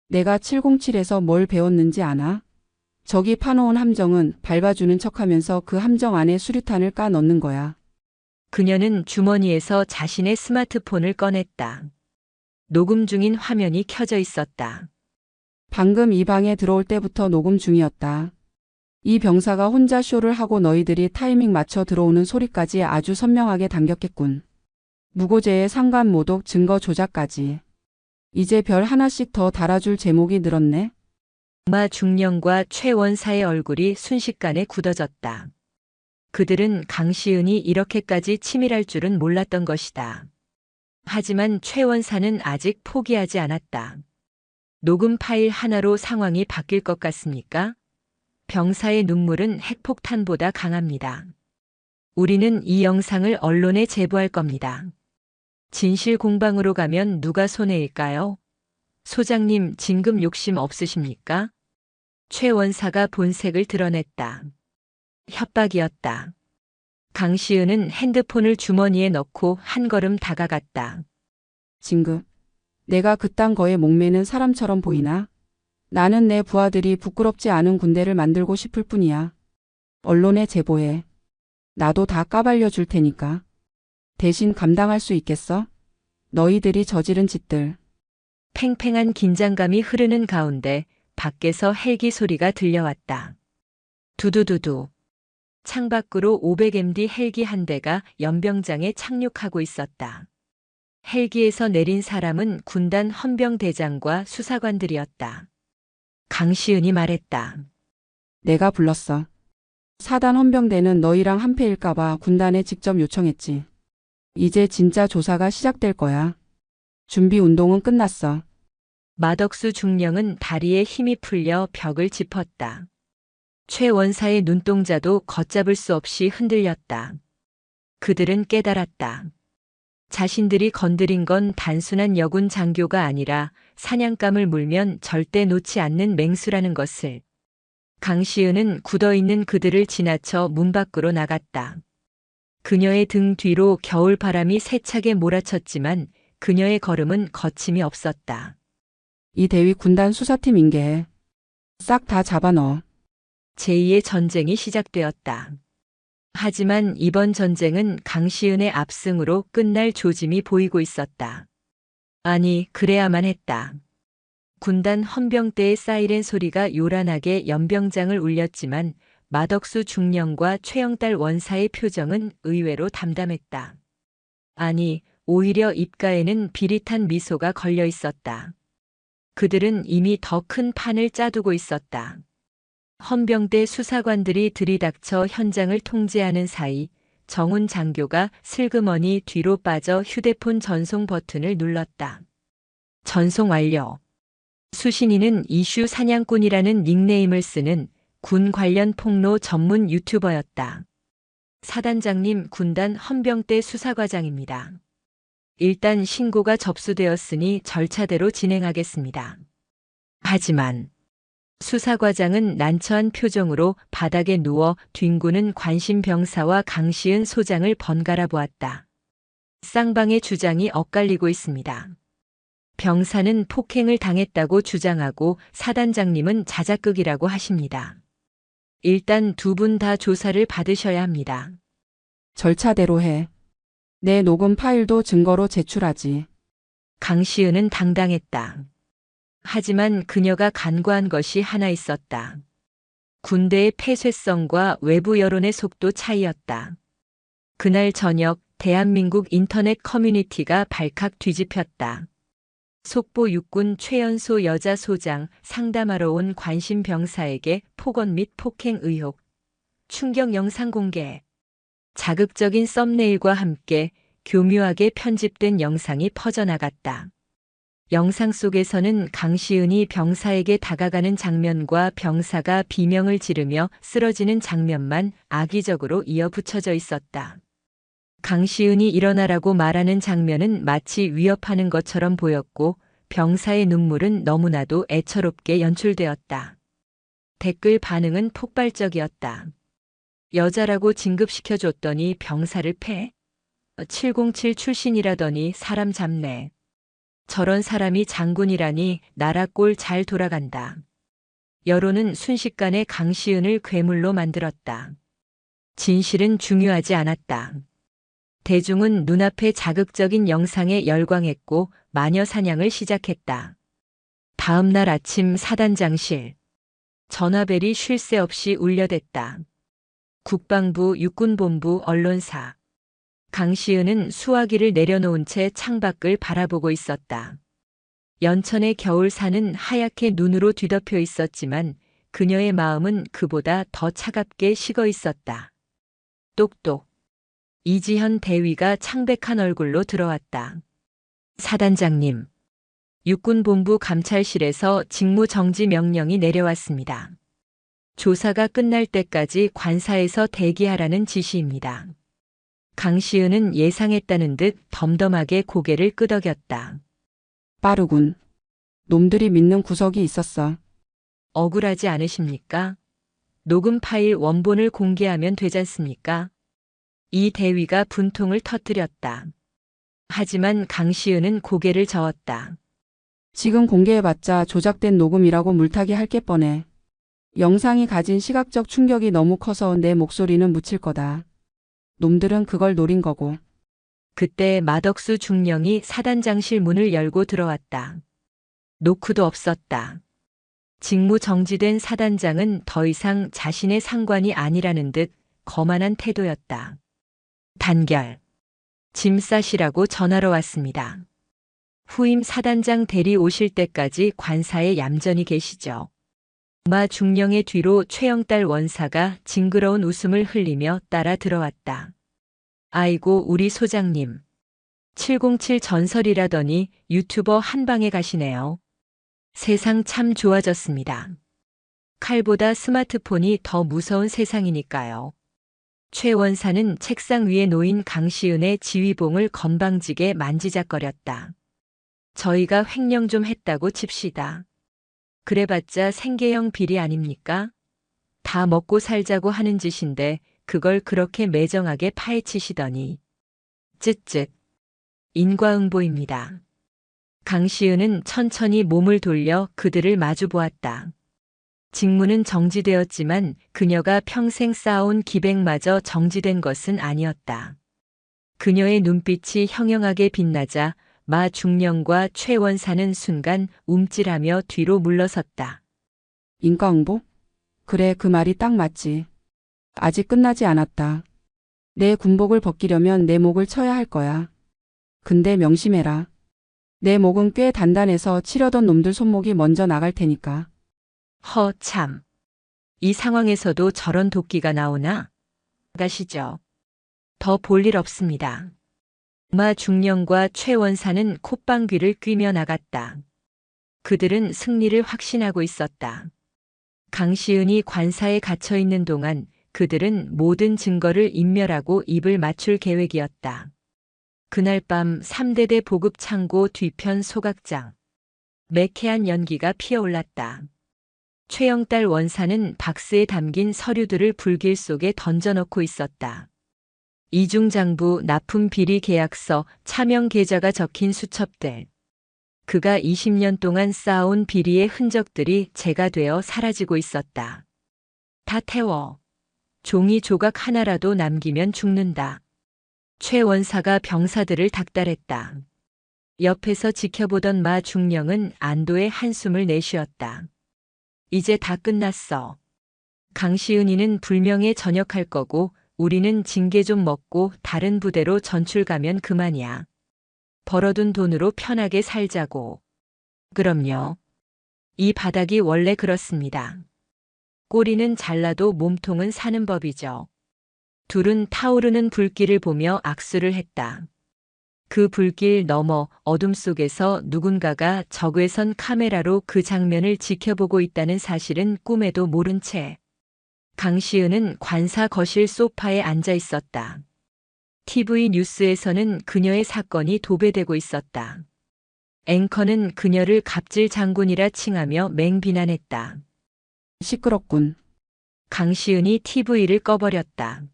B: 내가 707에서 뭘 배웠는지 아나? 저기 파놓은 함정은 밟아주는 척하면서 그 함정 안에 수류탄을 까 넣는 거야.
A: 그녀는 주머니에서 자신의 스마트폰을 꺼냈다. 녹음 중인 화면이 켜져 있었다.
B: 방금 이 방에 들어올 때부터 녹음 중이었다. 이 병사가 혼자 쇼를 하고 너희들이 타이밍 맞춰 들어오는 소리까지 아주 선명하게 담겼겠군. 무고죄의 상관 모독 증거 조작까지. 이제 별 하나씩 더 달아줄 제목이 늘었네.
A: 마 중령과 최 원사의 얼굴이 순식간에 굳어졌다. 그들은 강시은이 이렇게까지 치밀할 줄은 몰랐던 것이다. 하지만 최 원사는 아직 포기하지 않았다. 녹음 파일 하나로 상황이 바뀔 것 같습니까? 병사의 눈물은 핵폭탄보다 강합니다. 우리는 이 영상을 언론에 제보할 겁니다. 진실 공방으로 가면 누가 손해일까요? 소장님, 진급 욕심 없으십니까? 최 원사가 본색을 드러냈다. 협박이었다. 강시은은 핸드폰을 주머니에 넣고 한 걸음 다가갔다.
B: 진급. 내가 그딴 거에 목매는 사람처럼 보이나? 나는 내 부하들이 부끄럽지 않은 군대를 만들고 싶을 뿐이야. 언론에 제보해. 나도 다 까발려 줄 테니까. 대신 감당할 수 있겠어? 너희들이 저지른 짓들.
A: 팽팽한 긴장감이 흐르는 가운데 밖에서 헬기 소리가 들려왔다. 두두두두. 창밖으로 500MD 헬기 한 대가 연병장에 착륙하고 있었다. 헬기에서 내린 사람은 군단 헌병대장과 수사관들이었다. 강시은이 말했다.
B: 내가 불렀어. 사단 헌병대는 너희랑 한패일까봐 군단에 직접 요청했지. 이제 진짜 조사가 시작될 거야. 준비 운동은 끝났어.
A: 마덕수 중령은 다리에 힘이 풀려 벽을 짚었다. 최 원사의 눈동자도 걷잡을 수 없이 흔들렸다. 그들은 깨달았다. 자신들이 건드린 건 단순한 여군 장교가 아니라 사냥감을 물면 절대 놓지 않는 맹수라는 것을. 강시은은 굳어있는 그들을 지나쳐 문 밖으로 나갔다. 그녀의 등 뒤로 겨울바람이 세차게 몰아쳤지만 그녀의 걸음은 거침이 없었다.
B: 이 대위 군단 수사팀 인계해. 싹 다 잡아넣어.
A: 제2의 전쟁이 시작되었다. 하지만 이번 전쟁은 강시은의 압승으로 끝날 조짐이 보이고 있었다. 아니, 그래야만 했다. 군단 헌병대의 사이렌 소리가 요란하게 연병장을 울렸지만 마덕수 중령과 최영달 원사의 표정은 의외로 담담했다. 아니, 오히려 입가에는 비릿한 미소가 걸려 있었다. 그들은 이미 더 큰 판을 짜두고 있었다. 헌병대 수사관들이 들이닥쳐 현장을 통제하는 사이 정훈 장교가 슬그머니 뒤로 빠져 휴대폰 전송 버튼을 눌렀다. 전송 완료. 수신이는 이슈 사냥꾼이라는 닉네임을 쓰는 군 관련 폭로 전문 유튜버였다. 사단장님, 군단 헌병대 수사과장입니다. 일단 신고가 접수되었으니 절차대로 진행하겠습니다. 하지만 수사과장은 난처한 표정으로 바닥에 누워 뒹구는 관심병사와 강시은 소장을 번갈아 보았다. 쌍방의 주장이 엇갈리고 있습니다. 병사는 폭행을 당했다고 주장하고 사단장님은 자작극이라고 하십니다. 일단 두 분 다 조사를 받으셔야 합니다.
B: 절차대로 해. 내 녹음 파일도 증거로 제출하지.
A: 강시은은 당당했다. 하지만 그녀가 간과한 것이 하나 있었다. 군대의 폐쇄성과 외부 여론의 속도 차이였다. 그날 저녁 대한민국 인터넷 커뮤니티가 발칵 뒤집혔다. 속보 육군 최연소 여자 소장 상담하러 온 관심 병사에게 폭언 및 폭행 의혹. 충격 영상 공개. 자극적인 썸네일과 함께 교묘하게 편집된 영상이 퍼져나갔다. 영상 속에서는 강시은이 병사에게 다가가는 장면과 병사가 비명을 지르며 쓰러지는 장면만 악의적으로 이어붙여져 있었다. 강시은이 일어나라고 말하는 장면은 마치 위협하는 것처럼 보였고 병사의 눈물은 너무나도 애처롭게 연출되었다. 댓글 반응은 폭발적이었다. 여자라고 진급시켜줬더니 병사를 패? 707 출신이라더니 사람 잡네. 저런 사람이 장군이라니 나라 꼴 잘 돌아간다. 여론은 순식간에 강시은을 괴물로 만들었다. 진실은 중요하지 않았다. 대중은 눈앞의 자극적인 영상에 열광했고 마녀 사냥을 시작했다. 다음 날 아침 사단장실. 전화벨이 쉴 새 없이 울려댔다. 국방부 육군본부 언론사. 강시은은 수화기를 내려놓은 채 창밖을 바라보고 있었다. 연천의 겨울산은 하얗게 눈으로 뒤덮여 있었지만 그녀의 마음은 그보다 더 차갑게 식어 있었다. 똑똑. 이지현 대위가 창백한 얼굴로 들어왔다. 사단장님. 육군본부 감찰실에서 직무정지 명령이 내려왔습니다. 조사가 끝날 때까지 관사에서 대기하라는 지시입니다. 강시은은 예상했다는 듯 덤덤하게 고개를 끄덕였다.
B: 빠르군. 놈들이 믿는 구석이 있었어.
A: 억울하지 않으십니까? 녹음 파일 원본을 공개하면 되잖습니까? 이 대위가 분통을 터뜨렸다. 하지만 강시은은 고개를 저었다.
B: 지금 공개해봤자 조작된 녹음이라고 물타기 할 게 뻔해. 영상이 가진 시각적 충격이 너무 커서 내 목소리는 묻힐 거다. 놈들은 그걸 노린 거고.
A: 그때 마덕수 중령이 사단장실 문을 열고 들어왔다. 노크도 없었다. 직무 정지된 사단장은 더 이상 자신의 상관이 아니라는 듯 거만한 태도였다. 단결. 짐 싸시라고 전화로 왔습니다. 후임 사단장 대리 오실 때까지 관사에 얌전히 계시죠. 마 중령의 뒤로 최영달 원사가 징그러운 웃음을 흘리며 따라 들어왔다. 아이고 우리 소장님. 707 전설이라더니 유튜버 한 방에 가시네요. 세상 참 좋아졌습니다. 칼보다 스마트폰이 더 무서운 세상이니까요. 최 원사는 책상 위에 놓인 강시은의 지휘봉을 건방지게 만지작거렸다. 저희가 횡령 좀 했다고 칩시다. 그래봤자 생계형 비리 아닙니까? 다 먹고 살자고 하는 짓인데 그걸 그렇게 매정하게 파헤치시더니. 쯧쯧. 인과응보입니다. 강시은은 천천히 몸을 돌려 그들을 마주 보았다. 직무는 정지되었지만 그녀가 평생 쌓아온 기백마저 정지된 것은 아니었다. 그녀의 눈빛이 형형하게 빛나자 마 중령과 최 원사는 순간 움찔하며 뒤로 물러섰다.
B: 인과응보? 그래, 그 말이 딱 맞지. 아직 끝나지 않았다. 내 군복을 벗기려면 내 목을 쳐야 할 거야. 근데 명심해라. 내 목은 꽤 단단해서 치려던 놈들 손목이 먼저 나갈 테니까.
A: 허 참. 이 상황에서도 저런 도끼가 나오나? 가시죠. 더 볼 일 없습니다. 마 중령과 최 원사는 콧방귀를 뀌며 나갔다. 그들은 승리를 확신하고 있었다. 강시은이 관사에 갇혀 있는 동안 그들은 모든 증거를 인멸하고 입을 맞출 계획이었다. 그날 밤 3대대 보급 창고 뒤편 소각장. 매캐한 연기가 피어올랐다. 최영달 원사는 박스에 담긴 서류들을 불길 속에 던져넣고 있었다. 이중장부 납품 비리 계약서 차명 계좌가 적힌 수첩들. 그가 20년 동안 쌓아온 비리의 흔적들이 재가 되어 사라지고 있었다. 다 태워. 종이 조각 하나라도 남기면 죽는다. 최 원사가 병사들을 닥달했다. 옆에서 지켜보던 마 중령은 안도의 한숨을 내쉬었다. 이제 다 끝났어. 강시은이는 불명예 전역할 거고 우리는 징계 좀 먹고 다른 부대로 전출 가면 그만이야. 벌어둔 돈으로 편하게 살자고. 그럼요. 이 바닥이 원래 그렇습니다. 꼬리는 잘라도 몸통은 사는 법이죠. 둘은 타오르는 불길을 보며 악수를 했다. 그 불길 너머 어둠 속에서 누군가가 적외선 카메라로 그 장면을 지켜보고 있다는 사실은 꿈에도 모른 채 강시은은 관사 거실 소파에 앉아 있었다. TV 뉴스에서는 그녀의 사건이 도배되고 있었다. 앵커는 그녀를 갑질 장군이라 칭하며 맹비난했다.
B: 시끄럽군.
A: 강시은이 TV를 꺼버렸다.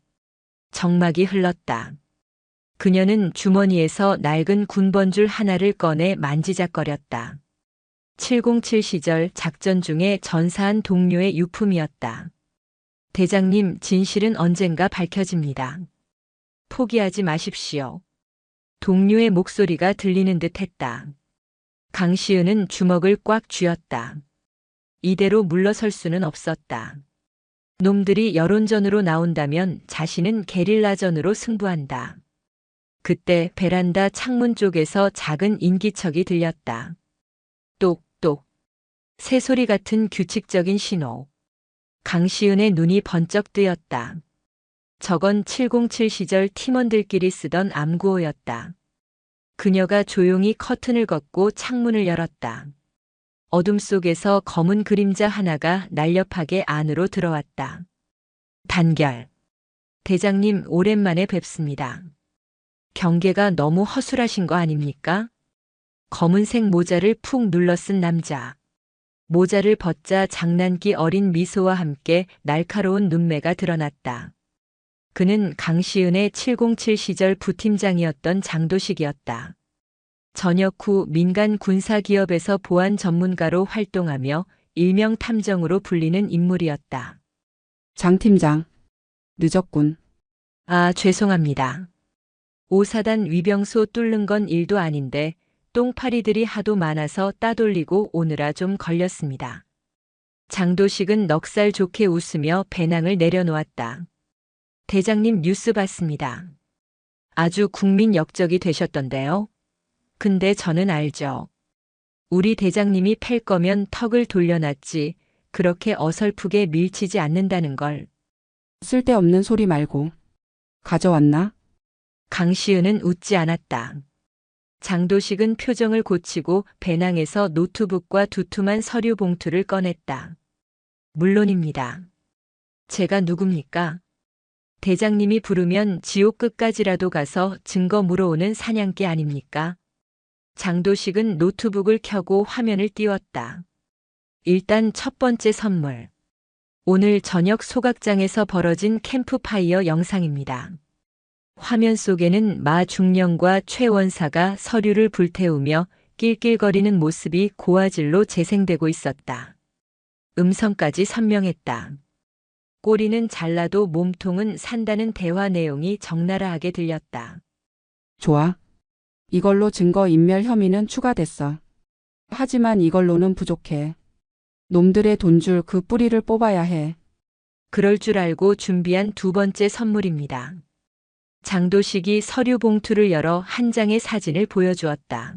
A: 정막이 흘렀다. 그녀는 주머니에서 낡은 군번줄 하나를 꺼내 만지작거렸다. 707 시절 작전 중에 전사한 동료의 유품이었다. 대장님, 진실은 언젠가 밝혀집니다. 포기하지 마십시오. 동료의 목소리가 들리는 듯 했다. 강시은은 주먹을 꽉 쥐었다. 이대로 물러설 수는 없었다. 놈들이 여론전으로 나온다면 자신은 게릴라전으로 승부한다. 그때 베란다 창문 쪽에서 작은 인기척이 들렸다. 똑똑. 새소리 같은 규칙적인 신호. 강시은의 눈이 번쩍 뜨였다. 저건 707 시절 팀원들끼리 쓰던 암구호였다. 그녀가 조용히 커튼을 걷고 창문을 열었다. 어둠 속에서 검은 그림자 하나가 날렵하게 안으로 들어왔다. 단결. 대장님, 오랜만에 뵙습니다. 경계가 너무 허술하신 거 아닙니까? 검은색 모자를 푹 눌러 쓴 남자. 모자를 벗자 장난기 어린 미소와 함께 날카로운 눈매가 드러났다. 그는 강시은의 707 시절 부팀장이었던 장도식이었다. 전역 후 민간 군사기업에서 보안 전문가로 활동하며 일명 탐정으로 불리는 인물이었다.
B: 장 팀장. 늦었군.
A: 아, 죄송합니다. 오사단 위병소 뚫는 건 일도 아닌데 똥파리들이 하도 많아서 따돌리고 오느라 좀 걸렸습니다. 장도식은 넉살 좋게 웃으며 배낭을 내려놓았다. 대장님 뉴스 봤습니다. 아주 국민 역적이 되셨던데요. 근데 저는 알죠. 우리 대장님이 팰 거면 턱을 돌려놨지 그렇게 어설프게 밀치지 않는다는 걸.
B: 쓸데없는 소리 말고. 가져왔나?
A: 강시은은 웃지 않았다. 장도식은 표정을 고치고 배낭에서 노트북과 두툼한 서류 봉투를 꺼냈다. 물론입니다. 제가 누굽니까? 대장님이 부르면 지옥 끝까지라도 가서 증거 물어오는 사냥개 아닙니까? 장도식은 노트북을 켜고 화면을 띄웠다. 일단 첫 번째 선물. 오늘 저녁 소각장에서 벌어진 캠프파이어 영상입니다. 화면 속에는 마 중령과 최 원사가 서류를 불태우며 낄낄거리는 모습이 고화질로 재생되고 있었다. 음성까지 선명했다. 꼬리는 잘라도 몸통은 산다는 대화 내용이 적나라하게 들렸다.
B: 좋아. 이걸로 증거 인멸 혐의는 추가됐어. 하지만 이걸로는 부족해. 놈들의 돈줄 그 뿌리를 뽑아야 해.
A: 그럴 줄 알고 준비한 두 번째 선물입니다. 장도식이 서류 봉투를 열어 한 장의 사진을 보여주었다.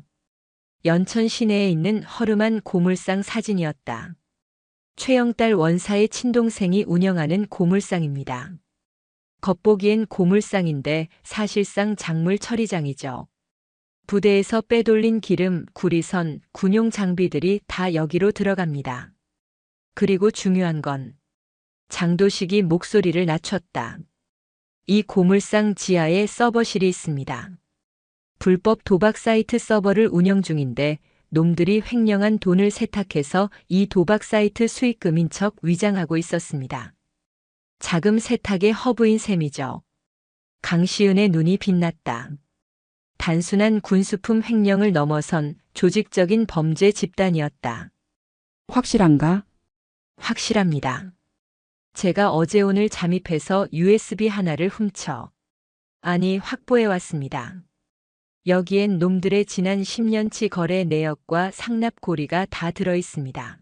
A: 연천 시내에 있는 허름한 고물상 사진이었다. 최영달 원사의 친동생이 운영하는 고물상입니다. 겉보기엔 고물상인데 사실상 작물 처리장이죠. 부대에서 빼돌린 기름, 구리선, 군용 장비들이 다 여기로 들어갑니다. 그리고 중요한 건 장도식이 목소리를 낮췄다. 이 고물상 지하에 서버실이 있습니다. 불법 도박 사이트 서버를 운영 중인데 놈들이 횡령한 돈을 세탁해서 이 도박 사이트 수익금인 척 위장하고 있었습니다. 자금 세탁의 허브인 셈이죠. 강시은의 눈이 빛났다. 단순한 군수품 횡령을 넘어선 조직적인 범죄 집단이었다.
B: 확실한가?
A: 확실합니다. 제가 어제 오늘 잠입해서 USB 하나를 확보해 왔습니다. 여기엔 놈들의 지난 10년치 거래 내역과 상납 고리가 다 들어 있습니다.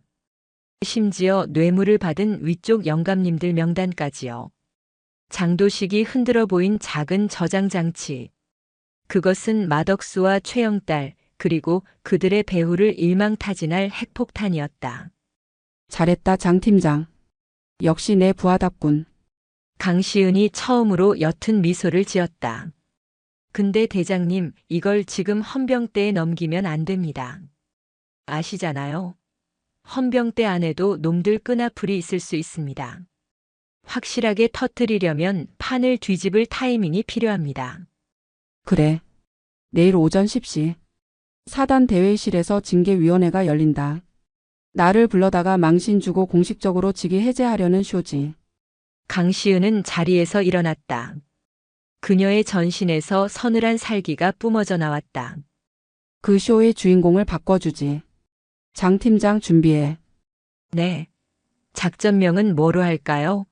A: 심지어 뇌물을 받은 위쪽 영감님들 명단까지요. 장도식이 흔들어 보인 작은 저장 장치. 그것은 마덕수와 최영달 그리고 그들의 배후를 일망타진할 핵폭탄이었다.
B: 잘했다 장 팀장. 역시 내 부하답군.
A: 강시은이 처음으로 옅은 미소를 지었다. 근데 대장님, 이걸 지금 헌병대에 넘기면 안 됩니다. 아시잖아요. 헌병대 안에도 놈들 끈아풀이 있을 수 있습니다. 확실하게 터뜨리려면 판을 뒤집을 타이밍이 필요합니다.
B: 그래. 내일 오전 10시. 사단 대회실에서 징계위원회가 열린다. 나를 불러다가 망신 주고 공식적으로 직위 해제하려는 쇼지.
A: 강시은은 자리에서 일어났다. 그녀의 전신에서 서늘한 살기가 뿜어져 나왔다.
B: 그 쇼의 주인공을 바꿔주지. 장 팀장 준비해.
A: 네. 작전명은 뭐로 할까요?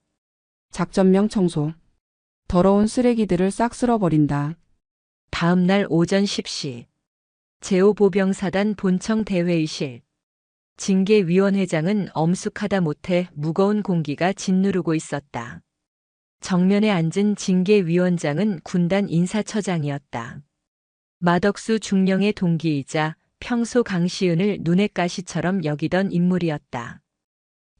B: 작전명 청소. 더러운 쓰레기들을 싹 쓸어버린다.
A: 다음 날 오전 10시. 제5보병사단 본청 대회의실. 징계위원회장은 엄숙하다 못해 무거운 공기가 짓누르고 있었다. 정면에 앉은 징계위원장은 군단 인사처장이었다. 마덕수 중령의 동기이자 평소 강시은을 눈의 가시처럼 여기던 인물이었다.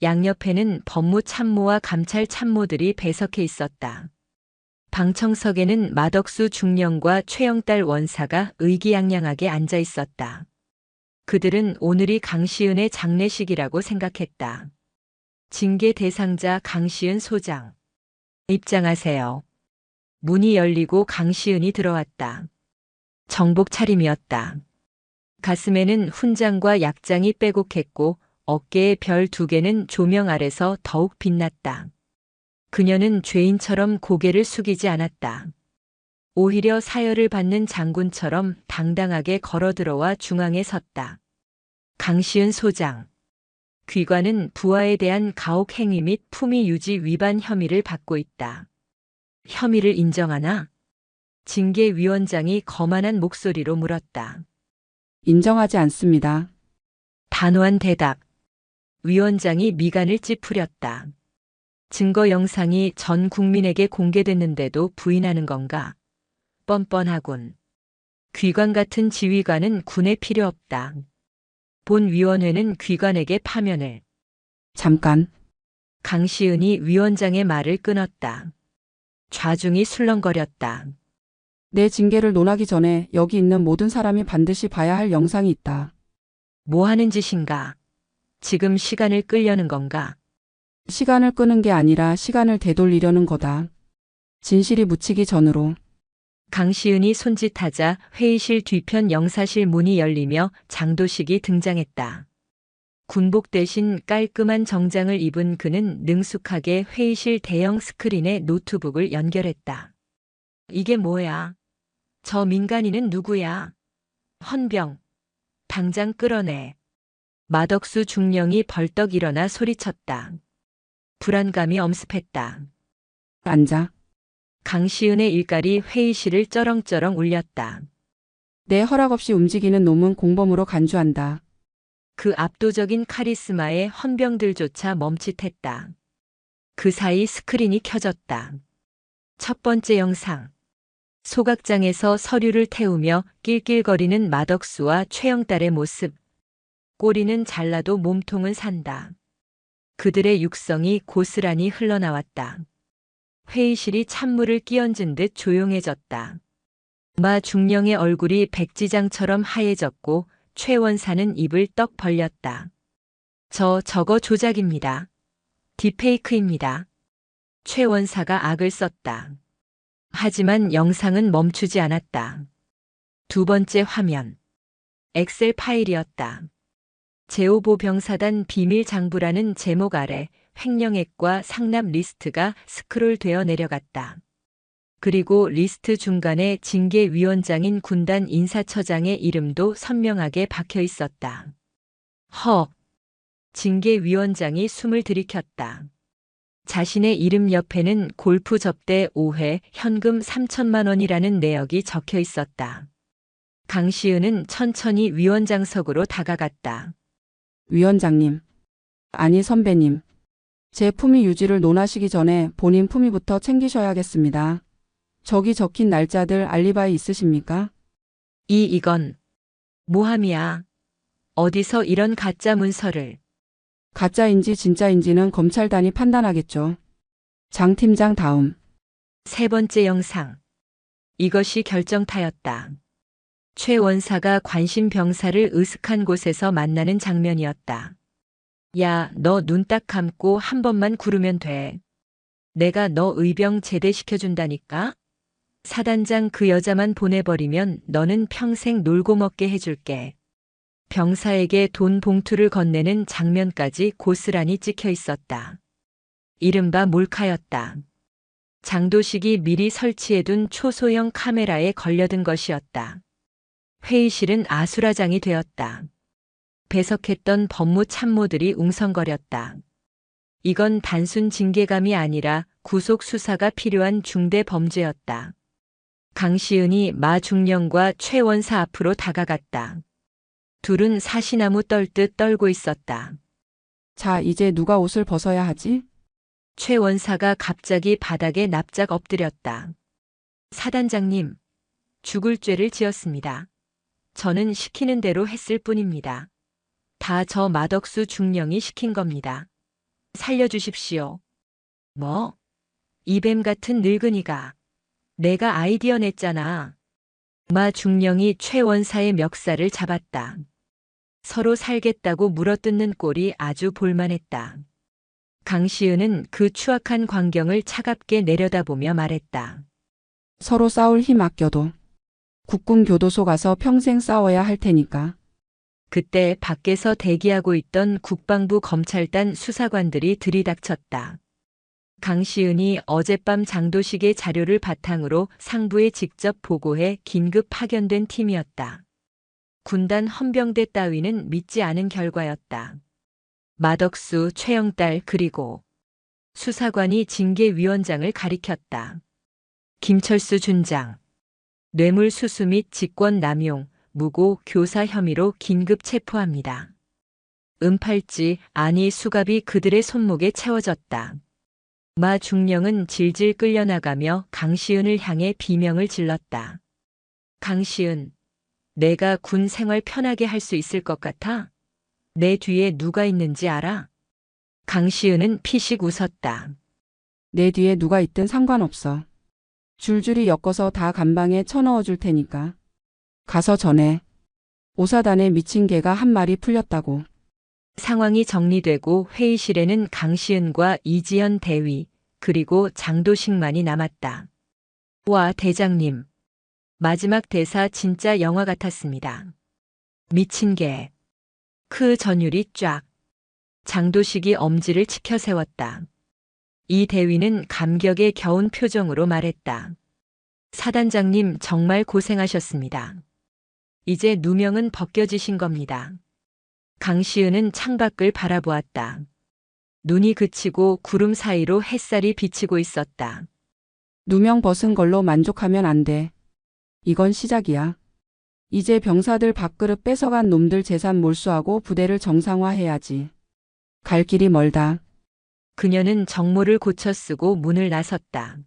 A: 양옆에는 법무참모와 감찰참모들이 배석해 있었다. 방청석에는 마덕수 중령과 최영달 원사가 의기양양하게 앉아 있었다. 그들은 오늘이 강시은의 장례식이라고 생각했다. 징계 대상자 강시은 소장. 입장하세요. 문이 열리고 강시은이 들어왔다. 정복 차림이었다. 가슴에는 훈장과 약장이 빼곡했고 어깨에 별 2개는 조명 아래서 더욱 빛났다. 그녀는 죄인처럼 고개를 숙이지 않았다. 오히려 사열을 받는 장군처럼 당당하게 걸어들어와 중앙에 섰다. 강시은 소장. 귀관은 부하에 대한 가혹 행위 및 품위 유지 위반 혐의를 받고 있다. 혐의를 인정하나? 징계위원장이 거만한 목소리로 물었다.
B: 인정하지 않습니다.
A: 단호한 대답. 위원장이 미간을 찌푸렸다. 증거 영상이 전 국민에게 공개됐는데도 부인하는 건가? 뻔뻔하군. 귀관 같은 지휘관은 군에 필요 없다. 본위원회는 귀관에게 파면을.
B: 잠깐.
A: 강시은이 위원장의 말을 끊었다. 좌중이 술렁거렸다.
B: 내 징계를 논하기 전에 여기 있는 모든 사람이 반드시 봐야 할 영상이 있다.
A: 뭐 하는 짓인가? 지금 시간을 끌려는 건가?
B: 시간을 끄는 게 아니라 시간을 되돌리려는 거다. 진실이 묻히기 전으로.
A: 강시은이 손짓하자 회의실 뒤편 영사실 문이 열리며 장도식이 등장했다. 군복 대신 깔끔한 정장을 입은 그는 능숙하게 회의실 대형 스크린에 노트북을 연결했다. 이게 뭐야? 저 민간인은 누구야? 헌병. 당장 끌어내. 마덕수 중령이 벌떡 일어나 소리쳤다. 불안감이 엄습했다.
B: 앉아.
A: 강시은의 일깔이 회의실을 쩌렁쩌렁 울렸다.
B: 내 허락 없이 움직이는 놈은 공범으로 간주한다.
A: 그 압도적인 카리스마에 헌병들조차 멈칫했다. 그 사이 스크린이 켜졌다. 첫 번째 영상. 소각장에서 서류를 태우며 낄낄거리는 마덕수와 최영달의 모습. 꼬리는 잘라도 몸통은 산다. 그들의 육성이 고스란히 흘러나왔다. 회의실이 찬물을 끼얹은 듯 조용해졌다. 마 중령의 얼굴이 백지장처럼 하얘졌고 최 원사는 입을 떡 벌렸다. 저거 조작입니다. 딥페이크입니다. 최 원사가 악을 썼다. 하지만 영상은 멈추지 않았다. 두 번째 화면. 엑셀 파일이었다. 제오보 병사단 비밀 장부라는 제목 아래 횡령액과 상납 리스트가 스크롤되어 내려갔다. 그리고 리스트 중간에 징계위원장인 군단 인사처장의 이름도 선명하게 박혀 있었다. 징계위원장이 숨을 들이켰다. 자신의 이름 옆에는 골프 접대 5회 현금 3천만 원이라는 내역이 적혀 있었다. 강시은은 천천히 위원장석으로 다가갔다.
B: 위원장님. 아니 선배님. 제 품위 유지를 논하시기 전에 본인 품위부터 챙기셔야겠습니다. 저기 적힌 날짜들 알리바이 있으십니까?
A: 이건 모함이야. 어디서 이런 가짜 문서를.
B: 가짜인지 진짜인지는 검찰단이 판단하겠죠. 장 팀장 다음.
A: 세 번째 영상. 이것이 결정타였다. 최 원사가 관심 병사를 으슥한 곳에서 만나는 장면이었다. 야, 너 눈 딱 감고 한 번만 구르면 돼. 내가 너 의병 제대시켜준다니까? 사단장 그 여자만 보내버리면 너는 평생 놀고 먹게 해줄게. 병사에게 돈 봉투를 건네는 장면까지 고스란히 찍혀 있었다. 이른바 몰카였다. 장도식이 미리 설치해둔 초소형 카메라에 걸려든 것이었다. 회의실은 아수라장이 되었다. 배석했던 법무 참모들이 웅성거렸다. 이건 단순 징계감이 아니라 구속 수사가 필요한 중대 범죄였다. 강시은이 마 중령과 최 원사 앞으로 다가갔다. 둘은 사시나무 떨듯 떨고 있었다.
B: 자, 이제 누가 옷을 벗어야 하지?
A: 최 원사가 갑자기 바닥에 납작 엎드렸다. 사단장님, 죽을 죄를 지었습니다. 저는 시키는 대로 했을 뿐입니다. 다 저 마덕수 중령이 시킨 겁니다. 살려주십시오. 뭐? 이뱀 같은 늙은이가. 내가 아이디어 냈잖아. 마 중령이 최 원사의 멱살을 잡았다. 서로 살겠다고 물어뜯는 꼴이 아주 볼만했다. 강시은은 그 추악한 광경을 차갑게 내려다보며 말했다.
B: 서로 싸울 힘 아껴도. 국군 교도소 가서 평생 싸워야 할 테니까.
A: 그때 밖에서 대기하고 있던 국방부 검찰단 수사관들이 들이닥쳤다. 강시은이 어젯밤 장도식의 자료를 바탕으로 상부에 직접 보고해 긴급 파견된 팀이었다. 군단 헌병대 따위는 믿지 않은 결과였다. 마덕수, 최영달 그리고 수사관이 징계위원장을 가리켰다. 김철수 준장. 뇌물수수 및 직권남용, 무고, 교사 혐의로 긴급 체포합니다. 은팔찌, 아니 수갑이 그들의 손목에 채워졌다. 마 중령은 질질 끌려나가며 강시은을 향해 비명을 질렀다. 강시은, 내가 군 생활 편하게 할 수 있을 것 같아? 내 뒤에 누가 있는지 알아? 강시은은 피식 웃었다.
B: 내 뒤에 누가 있든 상관없어. 줄줄이 엮어서 다 간방에 쳐넣어 줄 테니까. 가서 전해. 오사단에 미친 개가 한 마리 풀렸다고.
A: 상황이 정리되고 회의실에는 강시은과 이지연 대위, 그리고 장도식만이 남았다. 와, 대장님. 마지막 대사 진짜 영화 같았습니다. 미친 개. 그 전율이 쫙. 장도식이 엄지를 치켜 세웠다. 이 대위는 감격에 겨운 표정으로 말했다. 사단장님 정말 고생하셨습니다. 이제 누명은 벗겨지신 겁니다. 강시은은 창밖을 바라보았다. 눈이 그치고 구름 사이로 햇살이 비치고 있었다.
B: 누명 벗은 걸로 만족하면 안 돼. 이건 시작이야. 이제 병사들 밥그릇 뺏어간 놈들 재산 몰수하고 부대를 정상화해야지. 갈 길이 멀다.
A: 그녀는 정모를 고쳐 쓰고 문을 나섰다.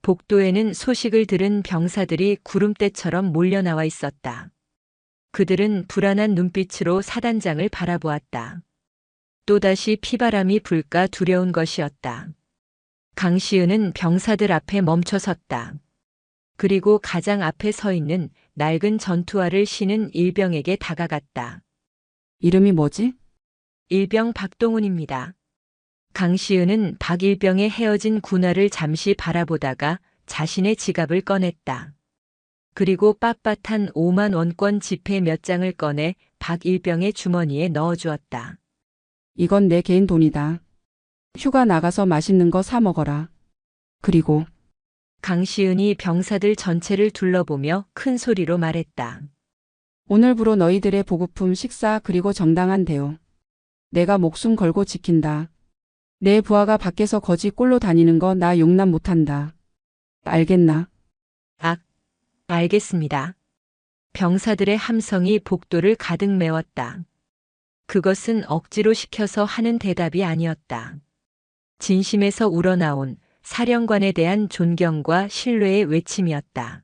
A: 복도에는 소식을 들은 병사들이 구름대처럼 몰려 나와 있었다. 그들은 불안한 눈빛으로 사단장을 바라보았다. 또다시 피바람이 불까 두려운 것이었다. 강시은은 병사들 앞에 멈춰 섰다. 그리고 가장 앞에 서 있는 낡은 전투화를 신은 일병에게 다가갔다.
B: 이름이 뭐지?
A: 일병 박동훈입니다. 강시은은 박일병의 헤어진 군화를 잠시 바라보다가 자신의 지갑을 꺼냈다. 그리고 빳빳한 5만 원권 지폐 몇 장을 꺼내 박일병의 주머니에 넣어주었다.
B: 이건 내 개인 돈이다. 휴가 나가서 맛있는 거 사 먹어라. 그리고
A: 강시은이 병사들 전체를 둘러보며 큰 소리로 말했다.
B: 오늘부로 너희들의 보급품 식사 그리고 정당한 대우. 내가 목숨 걸고 지킨다. 내 부하가 밖에서 거지 꼴로 다니는 거 나 용납 못한다. 알겠나?
A: 알겠습니다. 병사들의 함성이 복도를 가득 메웠다. 그것은 억지로 시켜서 하는 대답이 아니었다. 진심에서 우러나온 사령관에 대한 존경과 신뢰의 외침이었다.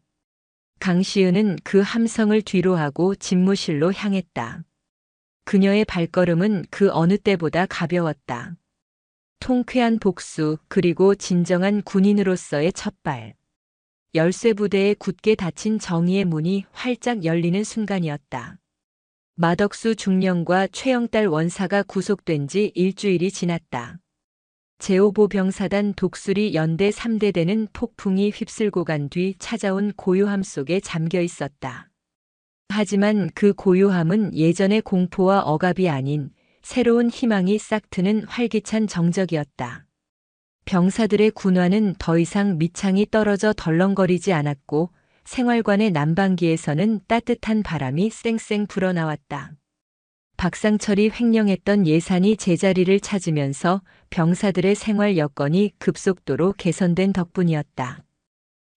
A: 강시은은 그 함성을 뒤로하고 집무실로 향했다. 그녀의 발걸음은 그 어느 때보다 가벼웠다. 통쾌한 복수 그리고 진정한 군인으로서의 첫발. 열쇠부대에 굳게 닫힌 정의의 문이 활짝 열리는 순간이었다. 마덕수 중령과 최영달 원사가 구속된 지 일주일이 지났다. 제5보 병사단 독수리 연대 3대대는 폭풍이 휩쓸고 간 뒤 찾아온 고요함 속에 잠겨 있었다. 하지만 그 고요함은 예전의 공포와 억압이 아닌 새로운 희망이 싹트는 활기찬 정적이었다. 병사들의 군화는 더 이상 밑창이 떨어져 덜렁거리지 않았고 생활관의 난방기에서는 따뜻한 바람이 쌩쌩 불어나왔다. 박상철이 횡령했던 예산이 제자리를 찾으면서 병사들의 생활 여건이 급속도로 개선된 덕분이었다.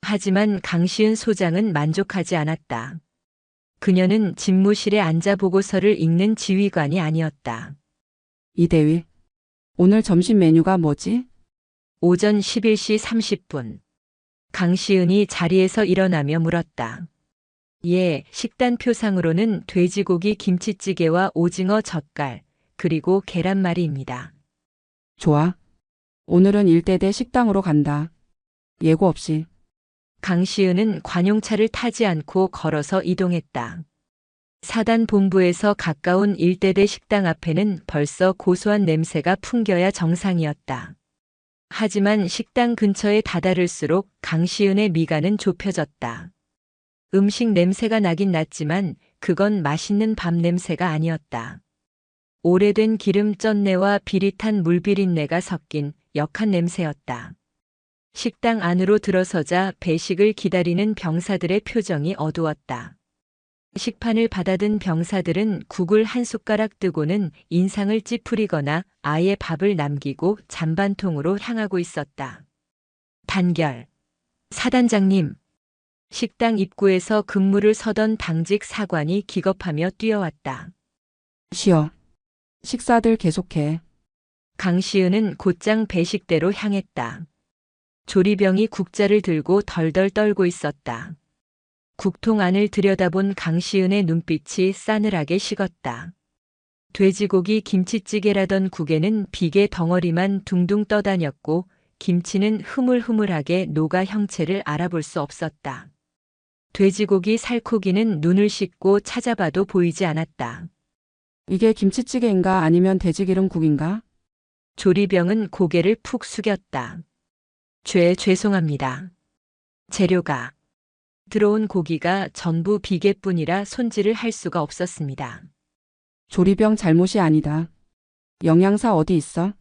A: 하지만 강시은 소장은 만족하지 않았다. 그녀는 집무실에 앉아 보고서를 읽는 지휘관이 아니었다.
B: 이대위. 오늘 점심 메뉴가 뭐지?
A: 오전 11시 30분. 강시은이 자리에서 일어나며 물었다. 예, 식단 표상으로는 돼지고기 김치찌개와 오징어 젓갈, 그리고 계란말이입니다.
B: 좋아. 오늘은 일대대 식당으로 간다. 예고 없이.
A: 강시은은 관용차를 타지 않고 걸어서 이동했다. 사단 본부에서 가까운 일대대 식당 앞에는 벌써 고소한 냄새가 풍겨야 정상이었다. 하지만 식당 근처에 다다를수록 강시은의 미간은 좁혀졌다. 음식 냄새가 나긴 났지만 그건 맛있는 밥 냄새가 아니었다. 오래된 기름 쩐내와 비릿한 물 비린내가 섞인 역한 냄새였다. 식당 안으로 들어서자 배식을 기다리는 병사들의 표정이 어두웠다. 식판을 받아든 병사들은 국을 한 숟가락 뜨고는 인상을 찌푸리거나 아예 밥을 남기고 잔반통으로 향하고 있었다. 단결. 사단장님. 식당 입구에서 근무를 서던 당직 사관이 기겁하며 뛰어왔다.
B: 쉬어. 식사들 계속해.
A: 강시은은 곧장 배식대로 향했다. 조리병이 국자를 들고 덜덜 떨고 있었다. 국통 안을 들여다본 강시은의 눈빛이 싸늘하게 식었다. 돼지고기 김치찌개라던 국에는 비계 덩어리만 둥둥 떠다녔고 김치는 흐물흐물하게 녹아 형체를 알아볼 수 없었다. 돼지고기 살코기는 눈을 씻고 찾아봐도 보이지 않았다.
B: 이게 김치찌개인가 아니면 돼지기름국인가?
A: 조리병은 고개를 푹 숙였다. 죄송합니다. 재료가 들어온 고기가 전부 비계뿐이라 손질을 할 수가 없었습니다.
B: 조리병 잘못이 아니다. 영양사 어디 있어?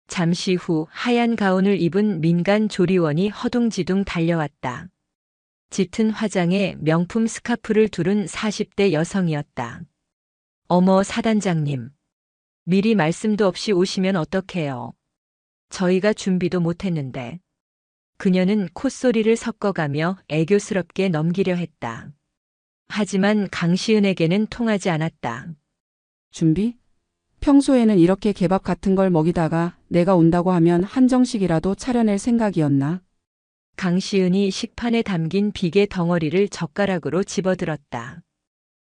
A: 잠시 후 하얀 가운을 입은 민간 조리원이 허둥지둥 달려왔다. 짙은 화장에 명품 스카프를 두른 40대 여성이었다. 어머 사단장님. 미리 말씀도 없이 오시면 어떡해요. 저희가 준비도 못했는데. 그녀는 콧소리를 섞어가며 애교스럽게 넘기려 했다. 하지만 강시은에게는 통하지 않았다.
B: 준비? 평소에는 이렇게 개밥 같은 걸 먹이다가 내가 온다고 하면 한정식이라도 차려낼 생각이었나?
A: 강시은이 식판에 담긴 비계 덩어리를 젓가락으로 집어들었다.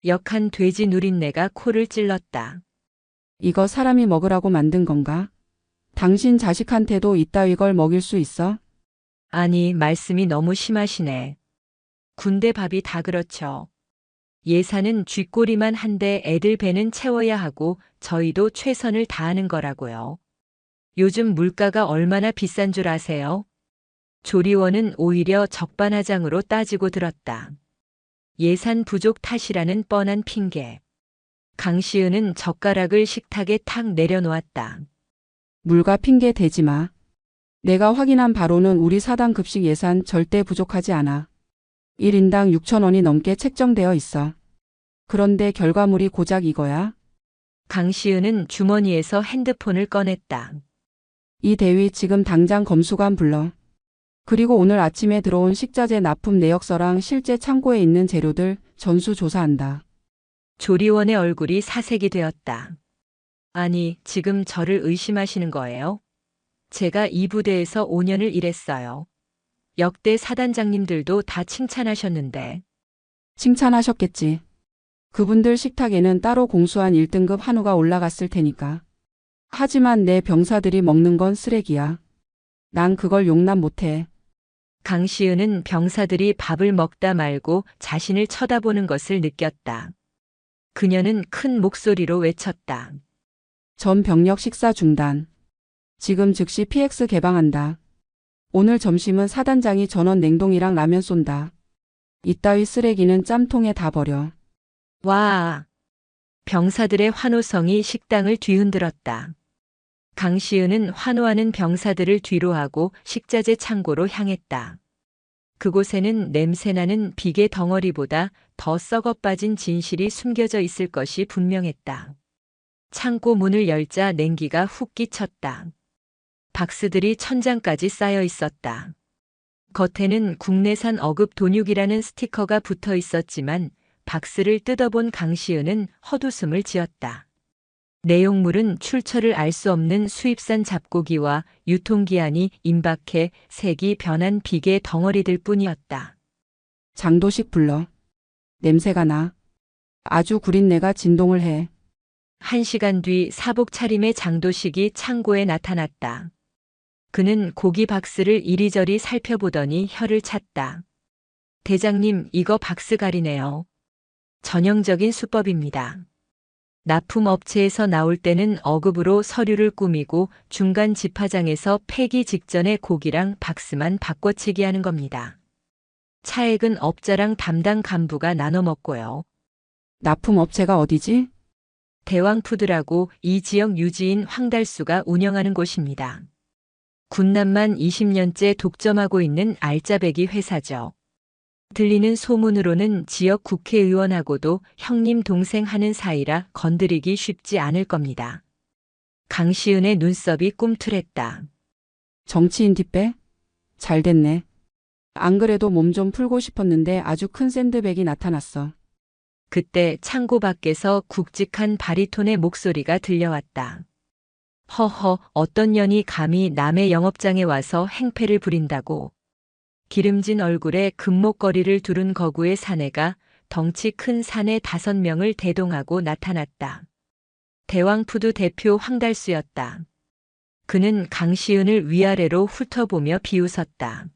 A: 역한 돼지 누린내가 코를 찔렀다.
B: 이거 사람이 먹으라고 만든 건가? 당신 자식한테도 이따위 걸 먹일 수 있어?
A: 아니, 말씀이 너무 심하시네. 군대 밥이 다 그렇죠. 예산은 쥐꼬리만 한데 애들 배는 채워야 하고 저희도 최선을 다하는 거라고요. 요즘 물가가 얼마나 비싼 줄 아세요? 조리원은 오히려 적반하장으로 따지고 들었다. 예산 부족 탓이라는 뻔한 핑계. 강시은은 젓가락을 식탁에 탁 내려놓았다.
B: 물가 핑계 대지 마. 내가 확인한 바로는 우리 사당 급식 예산 절대 부족하지 않아. 1인당 6,000원이 넘게 책정되어 있어. 그런데 결과물이 고작 이거야?
A: 강시은은 주머니에서 핸드폰을 꺼냈다.
B: 이 대위 지금 당장 검수관 불러. 그리고 오늘 아침에 들어온 식자재 납품 내역서랑 실제 창고에 있는 재료들 전수 조사한다.
A: 조리원의 얼굴이 사색이 되었다. 아니, 지금 저를 의심하시는 거예요? 제가 이 부대에서 5년을 일했어요. 역대 사단장님들도 다 칭찬하셨는데.
B: 칭찬하셨겠지. 그분들 식탁에는 따로 공수한 1등급 한우가 올라갔을 테니까. 하지만 내 병사들이 먹는 건 쓰레기야. 난 그걸 용납 못해.
A: 강시은은 병사들이 밥을 먹다 말고 자신을 쳐다보는 것을 느꼈다. 그녀는 큰 목소리로 외쳤다.
B: 전 병력 식사 중단. 지금 즉시 PX 개방한다. 오늘 점심은 사단장이 전원 냉동이랑 라면 쏜다. 이따위 쓰레기는 짬통에 다 버려.
A: 와! 병사들의 환호성이 식당을 뒤흔들었다. 강시은은 환호하는 병사들을 뒤로하고 식자재 창고로 향했다. 그곳에는 냄새나는 비계 덩어리보다 더 썩어 빠진 진실이 숨겨져 있을 것이 분명했다. 창고 문을 열자 냉기가 훅 끼쳤다. 박스들이 천장까지 쌓여 있었다. 겉에는 국내산 어급 돈육이라는 스티커가 붙어 있었지만 박스를 뜯어본 강시은은 헛웃음을 지었다. 내용물은 출처를 알 수 없는 수입산 잡고기와 유통기한이 임박해 색이 변한 비계 덩어리들 뿐이었다.
B: 장도식 불러. 냄새가 나. 아주 구린내가 진동을 해.
A: 1시간 뒤 사복 차림의 장도식이 창고에 나타났다. 그는 고기 박스를 이리저리 살펴보더니 혀를 찼다. 대장님, 이거 박스 가리네요. 전형적인 수법입니다. 납품업체에서 나올 때는 어급으로 서류를 꾸미고 중간 집화장에서 폐기 직전에 고기랑 박스만 바꿔치기 하는 겁니다. 차액은 업자랑 담당 간부가 나눠 먹고요.
B: 납품업체가 어디지?
A: 대왕푸드라고 이 지역 유지인 황달수가 운영하는 곳입니다. 군남만 20년째 독점하고 있는 알짜배기 회사죠. 들리는 소문으로는 지역 국회의원하고도 형님 동생 하는 사이라 건드리기 쉽지 않을 겁니다. 강시은의 눈썹이 꿈틀했다.
B: 정치인 뒷배? 잘 됐네. 안 그래도 몸 좀 풀고 싶었는데 아주 큰 샌드백이 나타났어.
A: 그때 창고 밖에서 굵직한 바리톤의 목소리가 들려왔다. 허허, 어떤 년이 감히 남의 영업장에 와서 행패를 부린다고. 기름진 얼굴에 금목걸이를 두른 거구의 사내가 덩치 큰 사내 5명을 대동하고 나타났다. 대왕푸드 대표 황달수였다. 그는 강시은을 위아래로 훑어보며 비웃었다.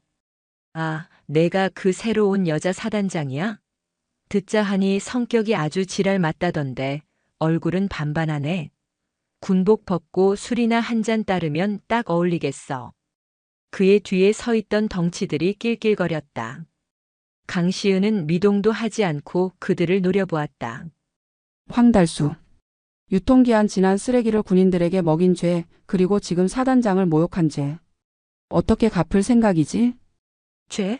A: 아, 내가 그 새로 온 여자 사단장이야? 듣자 하니 성격이 아주 지랄 맞다던데 얼굴은 반반하네. 군복 벗고 술이나 한 잔 따르면 딱 어울리겠어. 그의 뒤에 서 있던 덩치들이 낄낄거렸다. 강시은은 미동도 하지 않고 그들을 노려보았다.
B: 황달수. 유통기한 지난 쓰레기를 군인들에게 먹인 죄, 그리고 지금 사단장을 모욕한 죄. 어떻게 갚을 생각이지?
A: 죄?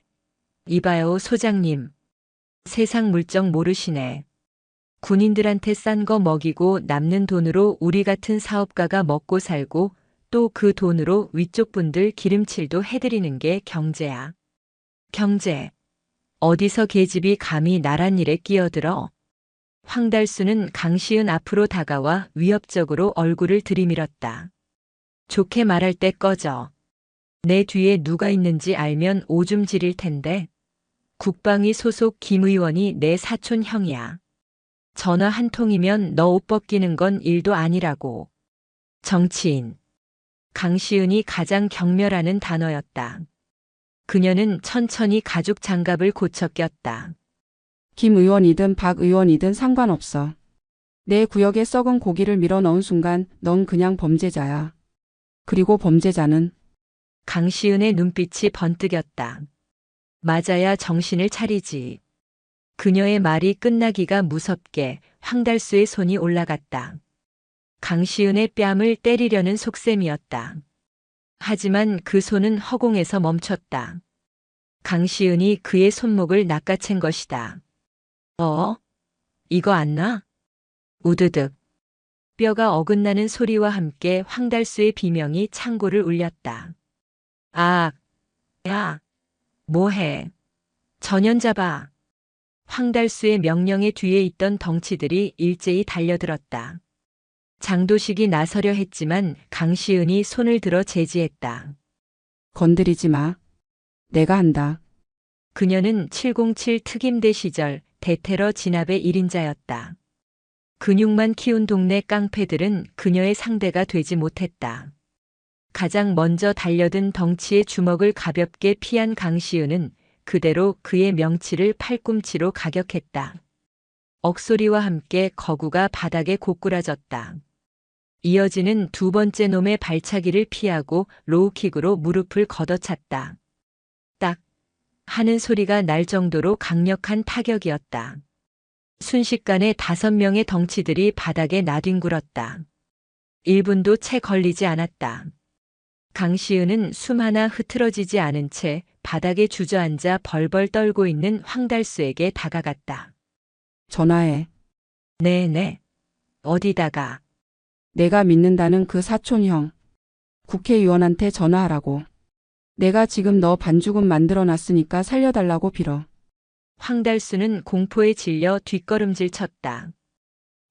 A: 이봐요, 소장님. 세상 물정 모르시네. 군인들한테 싼 거 먹이고 남는 돈으로 우리 같은 사업가가 먹고 살고 또 그 돈으로 위쪽 분들 기름칠도 해드리는 게 경제야. 경제. 어디서 계집이 감히 나란 일에 끼어들어? 황달수는 강시은 앞으로 다가와 위협적으로 얼굴을 들이밀었다. 좋게 말할 때 꺼져. 내 뒤에 누가 있는지 알면 오줌 지릴 텐데. 국방위 소속 김 의원이 내 사촌 형이야. 전화 한 통이면 너 옷 벗기는 건 일도 아니라고. 정치인. 강시은이 가장 경멸하는 단어였다. 그녀는 천천히 가죽 장갑을 고쳐 꼈다.
B: 김 의원이든 박 의원이든 상관없어. 내 구역에 썩은 고기를 밀어 넣은 순간 넌 그냥 범죄자야. 그리고 범죄자는
A: 강시은의 눈빛이 번뜩였다. 맞아야 정신을 차리지. 그녀의 말이 끝나기가 무섭게 황달수의 손이 올라갔다. 강시은의 뺨을 때리려는 속셈이었다. 하지만 그 손은 허공에서 멈췄다. 강시은이 그의 손목을 낚아챈 것이다. 이거 안 나? 우드득. 뼈가 어긋나는 소리와 함께 황달수의 비명이 창고를 울렸다. 아, 야, 뭐해? 전연 잡아. 황달수의 명령에 뒤에 있던 덩치들이 일제히 달려들었다. 장도식이 나서려 했지만 강시은이 손을 들어 제지했다.
B: 건드리지 마. 내가 한다.
A: 그녀는 707 특임대 시절 대테러 진압의 1인자였다. 근육만 키운 동네 깡패들은 그녀의 상대가 되지 못했다. 가장 먼저 달려든 덩치의 주먹을 가볍게 피한 강시은은 그대로 그의 명치를 팔꿈치로 가격했다. 억소리와 함께 거구가 바닥에 고꾸라졌다. 이어지는 두 번째 놈의 발차기를 피하고 로우킥으로 무릎을 걷어찼다. 딱 하는 소리가 날 정도로 강력한 타격이었다. 순식간에 5명의 덩치들이 바닥에 나뒹굴었다. 1분도 채 걸리지 않았다. 강시은은 숨 하나 흐트러지지 않은 채 바닥에 주저앉아 벌벌 떨고 있는 황달수에게 다가갔다.
B: 전화해.
A: 네네. 어디다가?
B: 내가 믿는다는 그 사촌형. 국회의원한테 전화하라고. 내가 지금 너 반죽은 만들어 놨으니까 살려달라고 빌어.
A: 황달수는 공포에 질려 뒷걸음질 쳤다.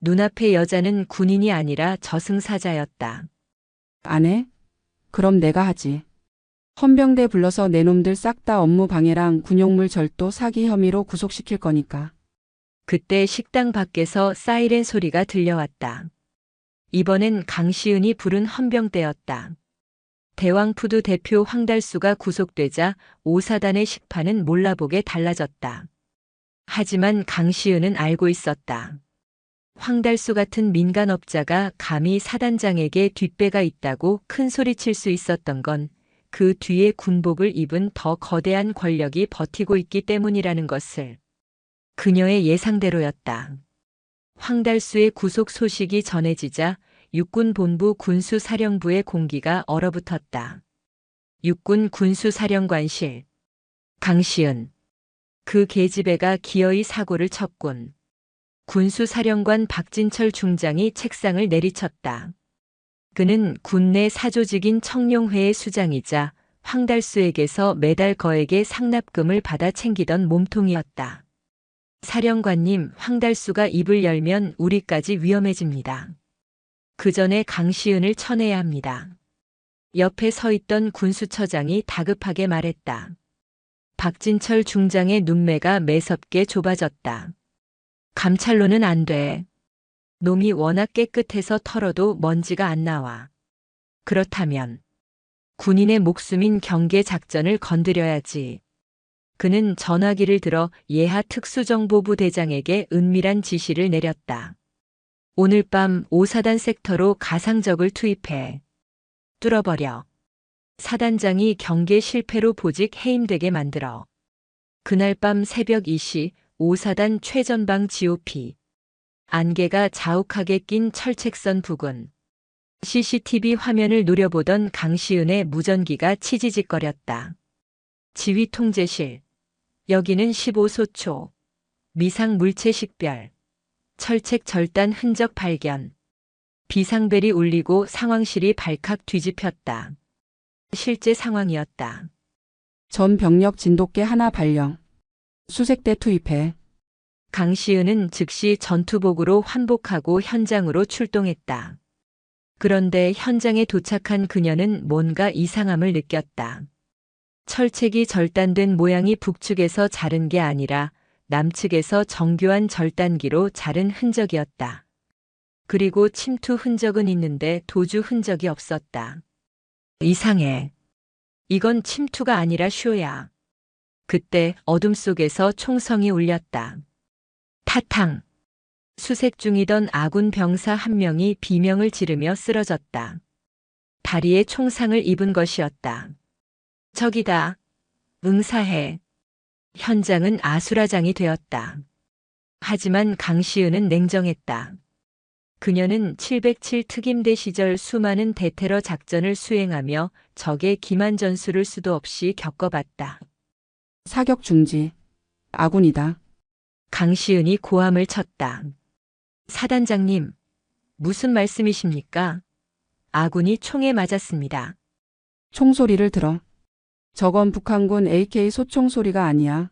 A: 눈앞의 여자는 군인이 아니라 저승사자였다.
B: 안 해? 그럼 내가 하지. 헌병대 불러서 내 놈들 싹 다 업무 방해랑 군용물 절도 사기 혐의로 구속시킬 거니까.
A: 그때 식당 밖에서 사이렌 소리가 들려왔다. 이번엔 강시은이 부른 헌병대였다. 대왕푸드 대표 황달수가 구속되자 5사단의 식판은 몰라보게 달라졌다. 하지만 강시은은 알고 있었다. 황달수 같은 민간업자가 감히 사단장에게 뒷배가 있다고 큰 소리칠 수 있었던 건 그 뒤에 군복을 입은 더 거대한 권력이 버티고 있기 때문이라는 것을. 그녀의 예상대로였다. 황달수의 구속 소식이 전해지자 육군본부 군수사령부의 공기가 얼어붙었다. 육군 군수사령관실. 강시은. 그 계집애가 기어이 사고를 쳤군. 군수사령관 박진철 중장이 책상을 내리쳤다. 그는 군내 사조직인 청룡회의 수장이자 황달수에게서 매달 거액의 상납금을 받아 챙기던 몸통이었다. 사령관님, 황달수가 입을 열면 우리까지 위험해집니다. 그 전에 강시은을 쳐내야 합니다. 옆에 서 있던 군수처장이 다급하게 말했다. 박진철 중장의 눈매가 매섭게 좁아졌다. 감찰로는 안 돼. 놈이 워낙 깨끗해서 털어도 먼지가 안 나와. 그렇다면 군인의 목숨인 경계 작전을 건드려야지. 그는 전화기를 들어 예하 특수정보부 대장에게 은밀한 지시를 내렸다. 오늘 밤 5사단 섹터로 가상적을 투입해. 뚫어버려. 사단장이 경계 실패로 보직 해임되게 만들어. 그날 밤 새벽 2시 5사단 최전방 GOP. 안개가 자욱하게 낀 철책선 부근. CCTV 화면을 노려보던 강시은의 무전기가 치지직거렸다. 지휘 통제실. 여기는 15소초. 미상 물체 식별. 철책 절단 흔적 발견. 비상벨이 울리고 상황실이 발칵 뒤집혔다. 실제 상황이었다.
B: 전 병력 진돗개 하나 발령. 수색대 투입해.
A: 강시은은 즉시 전투복으로 환복하고 현장으로 출동했다. 그런데 현장에 도착한 그녀는 뭔가 이상함을 느꼈다. 철책이 절단된 모양이 북측에서 자른 게 아니라 남측에서 정교한 절단기로 자른 흔적이었다. 그리고 침투 흔적은 있는데 도주 흔적이 없었다. 이상해. 이건 침투가 아니라 쇼야. 그때 어둠 속에서 총성이 울렸다. 타탕. 수색 중이던 아군 병사 한 명이 비명을 지르며 쓰러졌다. 다리에 총상을 입은 것이었다. 저기다. 응사해. 현장은 아수라장이 되었다. 하지만 강시은은 냉정했다. 그녀는 707 특임대 시절 수많은 대테러 작전을 수행하며 적의 기만 전술을 수도 없이 겪어봤다.
B: 사격 중지. 아군이다.
A: 강시은이 고함을 쳤다. 사단장님, 무슨 말씀이십니까? 아군이 총에 맞았습니다.
B: 총소리를 들어. 저건 북한군 AK 소총 소리가 아니야.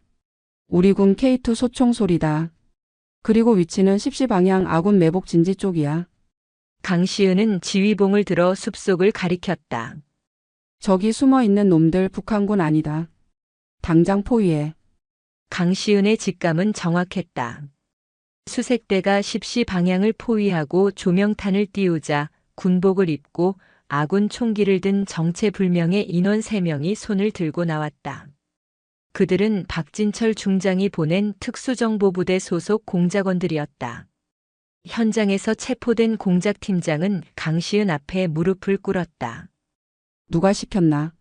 B: 우리 군 K2 소총 소리다. 그리고 위치는 10시 방향 아군 매복 진지 쪽이야.
A: 강시은은 지휘봉을 들어 숲속을 가리켰다.
B: 저기 숨어 있는 놈들 북한군 아니다. 당장 포위해.
A: 강시은의 직감은 정확했다. 수색대가 10시 방향을 포위하고 조명탄을 띄우자 군복을 입고 아군 총기를 든 정체불명의 인원 3명이 손을 들고 나왔다. 그들은 박진철 중장이 보낸 특수정보부대 소속 공작원들이었다. 현장에서 체포된 공작팀장은 강시은 앞에 무릎을 꿇었다.
B: 누가 시켰나?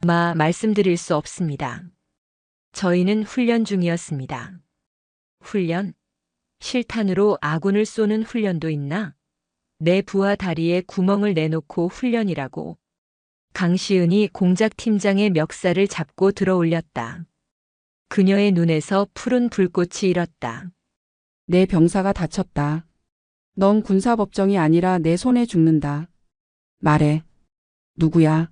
A: 말씀드릴 수 없습니다. 저희는 훈련 중이었습니다. 훈련? 실탄으로 아군을 쏘는 훈련도 있나? 내 부하 다리에 구멍을 내놓고 훈련이라고. 강시은이 공작팀장의 멱살을 잡고 들어올렸다. 그녀의 눈에서 푸른 불꽃이 일었다.
B: 내 병사가 다쳤다. 넌 군사법정이 아니라 내 손에 죽는다. 말해. 누구야?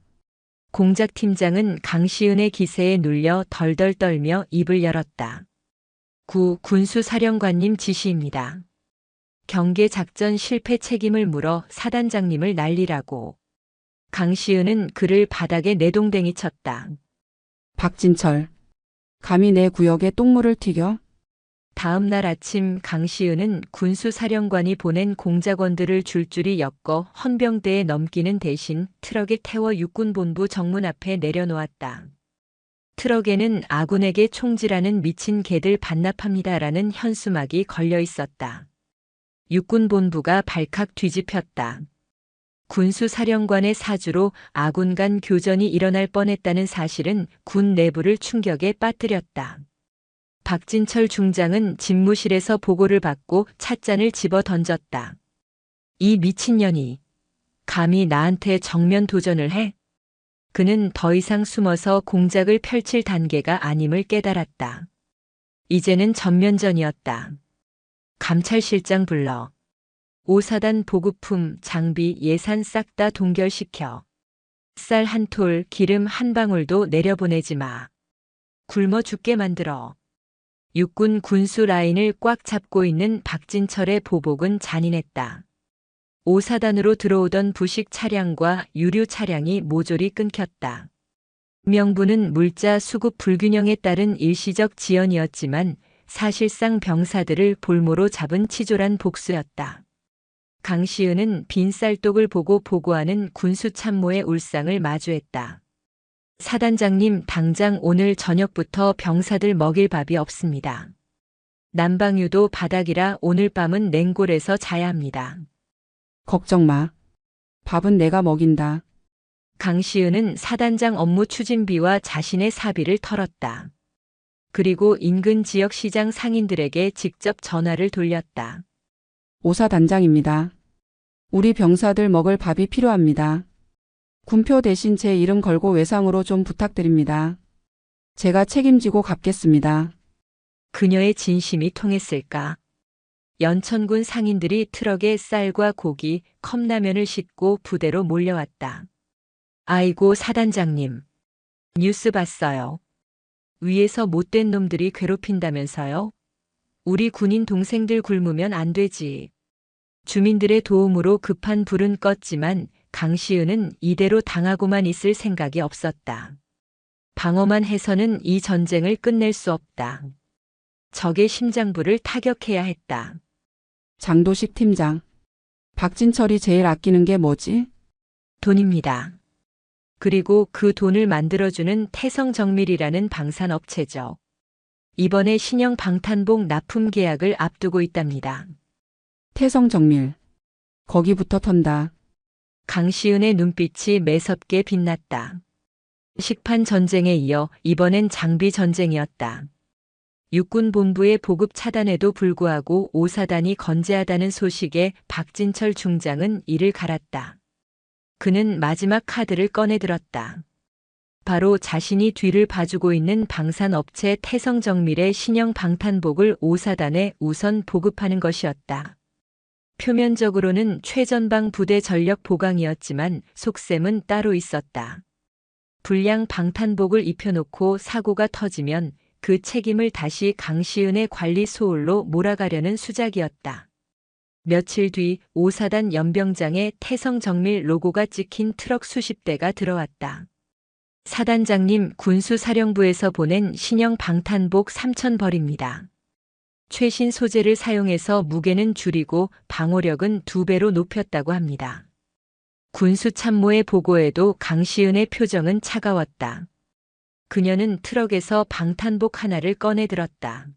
A: 공작팀장은 강시은의 기세에 눌려 덜덜 떨며 입을 열었다. 군수사령관님 지시입니다. 경계 작전 실패 책임을 물어 사단장님을 날리라고. 강시은은 그를 바닥에 내동댕이 쳤다.
B: 박진철. 감히 내 구역에 똥물을 튀겨?
A: 다음 날 아침 강시은은 군수사령관이 보낸 공작원들을 줄줄이 엮어 헌병대에 넘기는 대신 트럭에 태워 육군본부 정문 앞에 내려놓았다. 트럭에는 아군에게 총질하는 미친 개들 반납합니다라는 현수막이 걸려 있었다. 육군본부가 발칵 뒤집혔다. 군수사령관의 사주로 아군 간 교전이 일어날 뻔했다는 사실은 군 내부를 충격에 빠뜨렸다. 박진철 중장은 집무실에서 보고를 받고 찻잔을 집어 던졌다. 이 미친년이 감히 나한테 정면 도전을 해? 그는 더 이상 숨어서 공작을 펼칠 단계가 아님을 깨달았다. 이제는 전면전이었다. 감찰실장 불러. 5사단 보급품, 장비, 예산 싹 다 동결시켜. 쌀 한 톨, 기름 한 방울도 내려보내지 마. 굶어 죽게 만들어. 육군 군수 라인을 꽉 잡고 있는 박진철의 보복은 잔인했다. 5사단으로 들어오던 부식 차량과 유류 차량이 모조리 끊겼다. 명분은 물자 수급 불균형에 따른 일시적 지연이었지만 사실상 병사들을 볼모로 잡은 치졸한 복수였다. 강시은은 빈 쌀독을 보고 보고하는 군수참모의 울상을 마주했다. 사단장님, 당장 오늘 저녁부터 병사들 먹일 밥이 없습니다. 난방유도 바닥이라 오늘 밤은 냉골에서 자야 합니다.
B: 걱정 마. 밥은 내가 먹인다.
A: 강시은은 사단장 업무 추진비와 자신의 사비를 털었다. 그리고 인근 지역 시장 상인들에게 직접 전화를 돌렸다.
B: 오사단장입니다. 우리 병사들 먹을 밥이 필요합니다. 군표 대신 제 이름 걸고 외상으로 좀 부탁드립니다. 제가 책임지고 갚겠습니다.
A: 그녀의 진심이 통했을까? 연천군 상인들이 트럭에 쌀과 고기, 컵라면을 싣고 부대로 몰려왔다. 아이고 사단장님. 뉴스 봤어요. 위에서 못된 놈들이 괴롭힌다면서요? 우리 군인 동생들 굶으면 안 되지. 주민들의 도움으로 급한 불은 껐지만 강시은은 이대로 당하고만 있을 생각이 없었다. 방어만 해서는 이 전쟁을 끝낼 수 없다. 적의 심장부를 타격해야 했다.
B: 장도식 팀장. 박진철이 제일 아끼는 게 뭐지?
A: 돈입니다. 그리고 그 돈을 만들어주는 태성정밀이라는 방산업체죠. 이번에 신형 방탄복 납품 계약을 앞두고 있답니다.
B: 태성정밀. 거기부터 턴다.
A: 강시은의 눈빛이 매섭게 빛났다. 식판 전쟁에 이어 이번엔 장비 전쟁이었다. 육군본부의 보급 차단에도 불구하고 5사단이 건재하다는 소식에 박진철 중장은 이를 갈았다. 그는 마지막 카드를 꺼내들었다. 바로 자신이 뒤를 봐주고 있는 방산업체 태성정밀의 신형 방탄복을 5사단에 우선 보급하는 것이었다. 표면적으로는 최전방 부대 전력 보강이었지만 속셈은 따로 있었다. 불량 방탄복을 입혀놓고 사고가 터지면 그 책임을 다시 강시은의 관리 소홀로 몰아가려는 수작이었다. 며칠 뒤 5사단 연병장에 태성정밀 로고가 찍힌 트럭 수십 대가 들어왔다. 사단장님, 군수사령부에서 보낸 신형 방탄복 3,000벌입니다. 최신 소재를 사용해서 무게는 줄이고 방호력은 2배로 높였다고 합니다. 군수참모의 보고에도 강시은의 표정은 차가웠다. 그녀는 트럭에서 방탄복 하나를 꺼내들었다.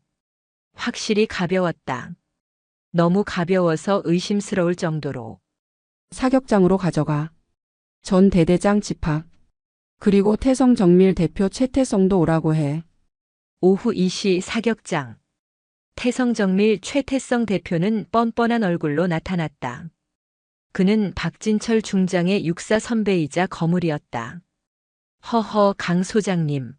A: 확실히 가벼웠다. 너무 가벼워서 의심스러울 정도로.
B: 사격장으로 가져가. 전 대대장 집합. 그리고 태성정밀 대표 최태성도 오라고 해.
A: 오후 2시 사격장. 태성정밀 최태성 대표는 뻔뻔한 얼굴로 나타났다. 그는 박진철 중장의 육사 선배이자 거물이었다. 허허, 강 소장님.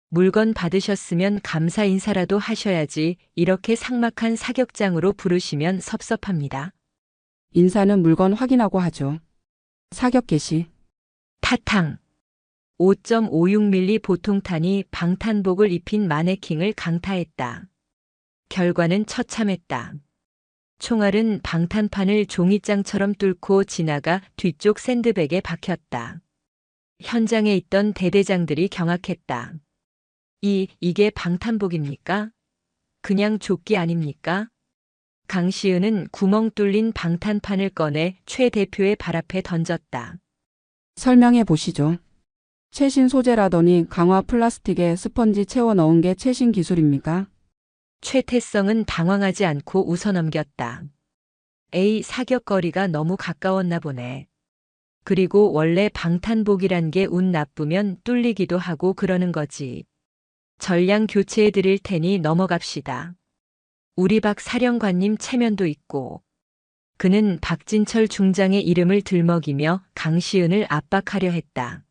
A: 물건 받으셨으면 감사 인사라도 하셔야지 이렇게 삭막한 사격장으로 부르시면 섭섭합니다.
B: 인사는 물건 확인하고 하죠. 사격 개시.
A: 타탕. 5.56mm 보통탄이 방탄복을 입힌 마네킹을 강타했다. 결과는 처참했다. 총알은 방탄판을 종이장처럼 뚫고 지나가 뒤쪽 샌드백에 박혔다. 현장에 있던 대대장들이 경악했다. 이게 방탄복입니까? 그냥 조끼 아닙니까? 강시은은 구멍 뚫린 방탄판을 꺼내 최 대표의 발 앞에 던졌다.
B: 설명해 보시죠. 최신 소재라더니 강화 플라스틱에 스펀지 채워 넣은 게 최신 기술입니까?
A: 최태성은 당황하지 않고 웃어넘겼다. 에이, 사격거리가 너무 가까웠나 보네. 그리고 원래 방탄복이란 게 운 나쁘면 뚫리기도 하고 그러는 거지. 전량 교체해 드릴 테니 넘어갑시다. 우리 박 사령관님 체면도 있고. 그는 박진철 중장의 이름을 들먹이며 강시은을 압박하려 했다.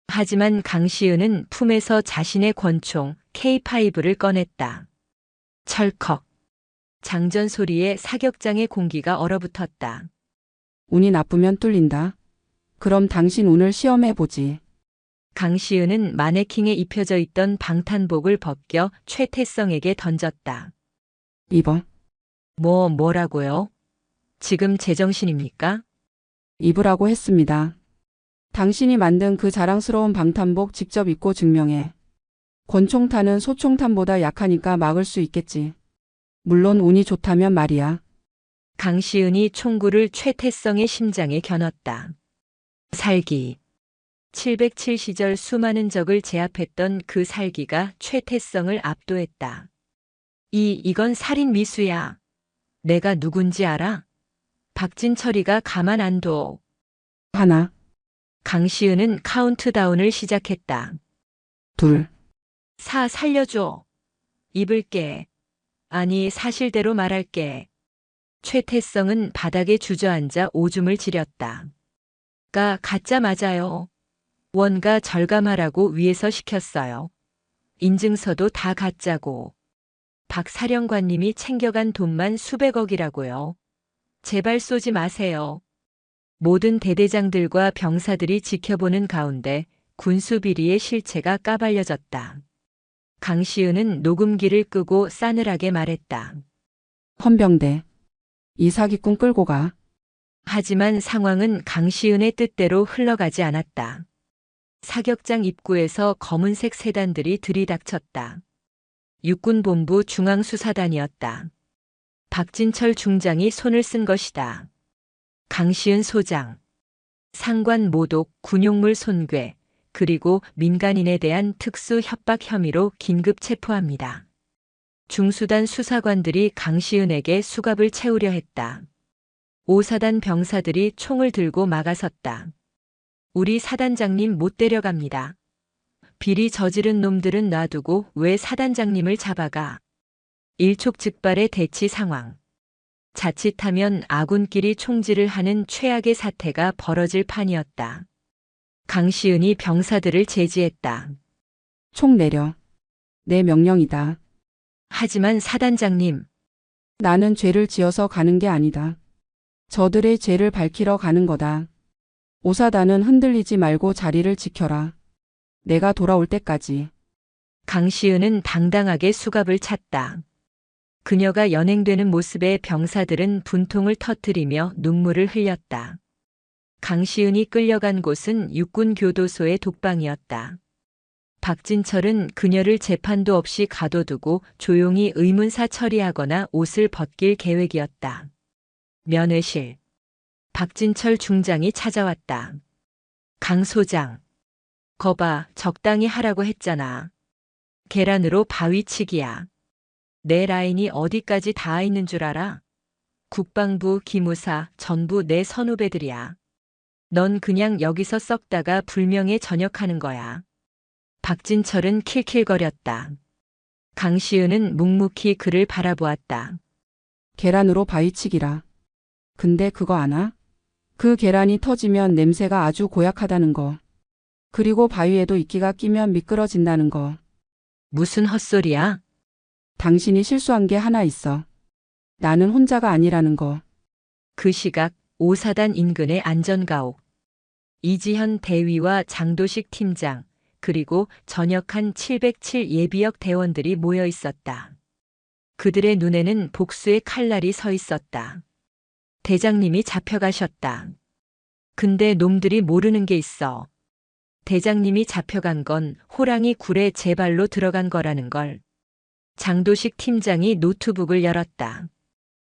A: 하지만 강시은은 품에서 자신의 권총 K5를 꺼냈다. 철컥. 장전 소리에 사격장의 공기가 얼어붙었다.
B: 운이 나쁘면 뚫린다. 그럼 당신 운을 시험해보지.
A: 강시은은 마네킹에 입혀져 있던 방탄복을 벗겨 최태성에게 던졌다.
B: 입어.
A: 뭐라고요? 지금 제정신입니까?
B: 입으라고 했습니다. 당신이 만든 그 자랑스러운 방탄복 직접 입고 증명해. 권총탄은 소총탄보다 약하니까 막을 수 있겠지. 물론 운이 좋다면 말이야.
A: 강시은이 총구를 최태성의 심장에 겨눴다. 살기. 707 시절 수많은 적을 제압했던 그 살기가 최태성을 압도했다. 이건 살인 미수야. 내가 누군지 알아? 박진철이가 가만 안 둬.
B: 하나,
A: 강시은은 카운트다운을 시작했다.
B: 둘,
A: 살려줘. 입을게. 아니, 사실대로 말할게. 최태성은 바닥에 주저앉아 오줌을 지렸다. 가짜 맞아요. 원가 절감하라고 위에서 시켰어요. 인증서도 다 가짜고. 박 사령관님이 챙겨간 돈만 수백억이라고요. 제발 쏘지 마세요. 모든 대대장들과 병사들이 지켜보는 가운데 군수비리의 실체가 까발려졌다. 강시은은 녹음기를 끄고 싸늘하게 말했다.
B: 헌병대. 이 사기꾼 끌고 가.
A: 하지만 상황은 강시은의 뜻대로 흘러가지 않았다. 사격장 입구에서 검은색 세단들이 들이닥쳤다. 육군본부 중앙수사단이었다. 박진철 중장이 손을 쓴 것이다. 강시은 소장, 상관 모독, 군용물 손괴, 그리고 민간인에 대한 특수 협박 혐의로 긴급 체포합니다. 중수단 수사관들이 강시은에게 수갑을 채우려 했다. 5사단 병사들이 총을 들고 막아섰다. 우리 사단장님 못 데려갑니다. 비리 저지른 놈들은 놔두고 왜 사단장님을 잡아가? 일촉즉발의 대치 상황. 자칫하면 아군끼리 총질을 하는 최악의 사태가 벌어질 판이었다. 강시은이 병사들을 제지했다.
B: 총 내려. 내 명령이다.
A: 하지만 사단장님,
B: 나는 죄를 지어서 가는 게 아니다. 저들의 죄를 밝히러 가는 거다. 오사단은 흔들리지 말고 자리를 지켜라. 내가 돌아올 때까지.
A: 강시은은 당당하게 수갑을 찼다. 그녀가 연행되는 모습에 병사들은 분통을 터뜨리며 눈물을 흘렸다. 강시은이 끌려간 곳은 육군교도소의 독방이었다. 박진철은 그녀를 재판도 없이 가둬두고 조용히 의문사 처리하거나 옷을 벗길 계획이었다. 면회실. 박진철 중장이 찾아왔다. 강 소장. 거봐, 적당히 하라고 했잖아. 계란으로 바위치기야. 내 라인이 어디까지 닿아 있는 줄 알아? 국방부, 기무사, 전부 내 선후배들이야. 넌 그냥 여기서 썩다가 불명예 전역하는 거야. 박진철은 킬킬거렸다. 강시은은 묵묵히 그를 바라보았다.
B: 계란으로 바위치기라. 근데 그거 아나? 그 계란이 터지면 냄새가 아주 고약하다는 거. 그리고 바위에도 이끼가 끼면 미끄러진다는 거.
A: 무슨 헛소리야?
B: 당신이 실수한 게 하나 있어. 나는 혼자가 아니라는 거.
A: 그 시각 5사단 인근의 안전가옥. 이지현 대위와 장도식 팀장, 그리고 전역한 707 예비역 대원들이 모여 있었다. 그들의 눈에는 복수의 칼날이 서 있었다. 대장님이 잡혀가셨다. 근데 놈들이 모르는 게 있어. 대장님이 잡혀간 건 호랑이 굴에 제 발로 들어간 거라는 걸. 장도식 팀장이 노트북을 열었다.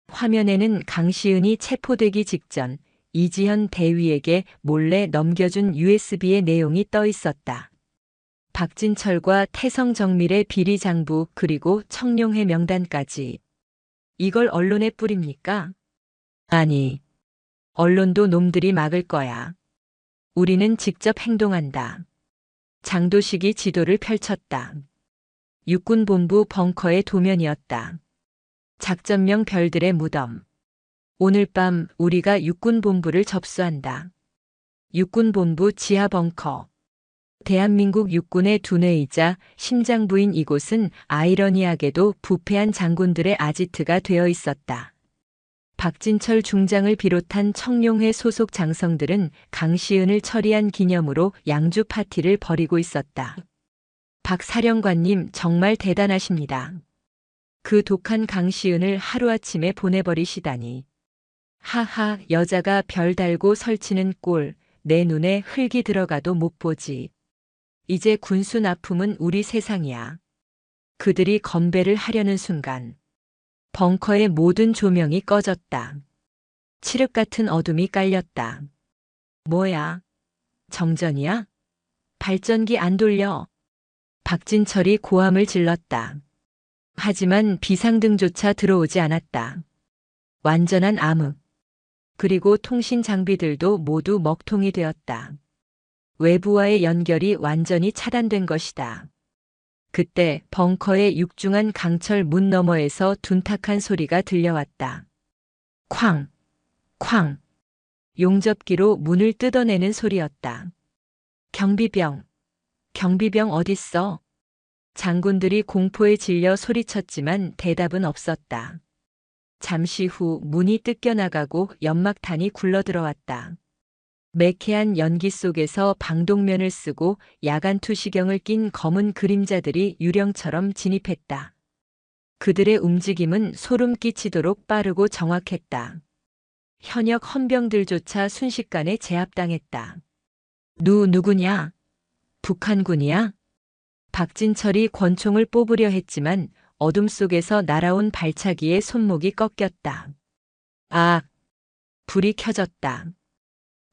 A: 화면에는 강시은이 체포되기 직전 이지현 대위에게 몰래 넘겨준 USB의 내용이 떠 있었다. 박진철과 태성정밀의 비리 장부 그리고 청룡회 명단까지. 이걸 언론에 뿌립니까? 아니, 언론도 놈들이 막을 거야. 우리는 직접 행동한다. 장도식이 지도를 펼쳤다. 육군본부 벙커의 도면이었다. 작전명 별들의 무덤. 오늘 밤 우리가 육군본부를 접수한다. 육군본부 지하 벙커. 대한민국 육군의 두뇌이자 심장부인 이곳은 아이러니하게도 부패한 장군들의 아지트가 되어 있었다. 박진철 중장을 비롯한 청룡회 소속 장성들은 강시은을 처리한 기념으로 양주 파티를 벌이고 있었다. 박 사령관님 정말 대단하십니다. 그 독한 강시은을 하루아침에 보내버리시다니. 하하, 여자가 별 달고 설치는 꼴, 내 눈에 흙이 들어가도 못 보지. 이제 군수 납품은 우리 세상이야. 그들이 건배를 하려는 순간 벙커의 모든 조명이 꺼졌다. 칠흑 같은 어둠이 깔렸다. 뭐야? 정전이야? 발전기 안 돌려. 박진철이 고함을 질렀다. 하지만 비상등조차 들어오지 않았다. 완전한 암흑. 그리고 통신 장비들도 모두 먹통이 되었다. 외부와의 연결이 완전히 차단된 것이다. 그때 벙커의 육중한 강철 문 너머에서 둔탁한 소리가 들려왔다. 쾅! 쾅! 용접기로 문을 뜯어내는 소리였다. 경비병! 경비병 어딨어? 장군들이 공포에 질려 소리쳤지만 대답은 없었다. 잠시 후 문이 뜯겨나가고 연막탄이 굴러들어왔다. 매캐한 연기 속에서 방독면을 쓰고 야간 투시경을 낀 검은 그림자들이 유령처럼 진입했다. 그들의 움직임은 소름 끼치도록 빠르고 정확했다. 현역 헌병들조차 순식간에 제압당했다. 누구냐? 북한군이야? 박진철이 권총을 뽑으려 했지만 어둠 속에서 날아온 발차기에 손목이 꺾였다. 아! 불이 켜졌다.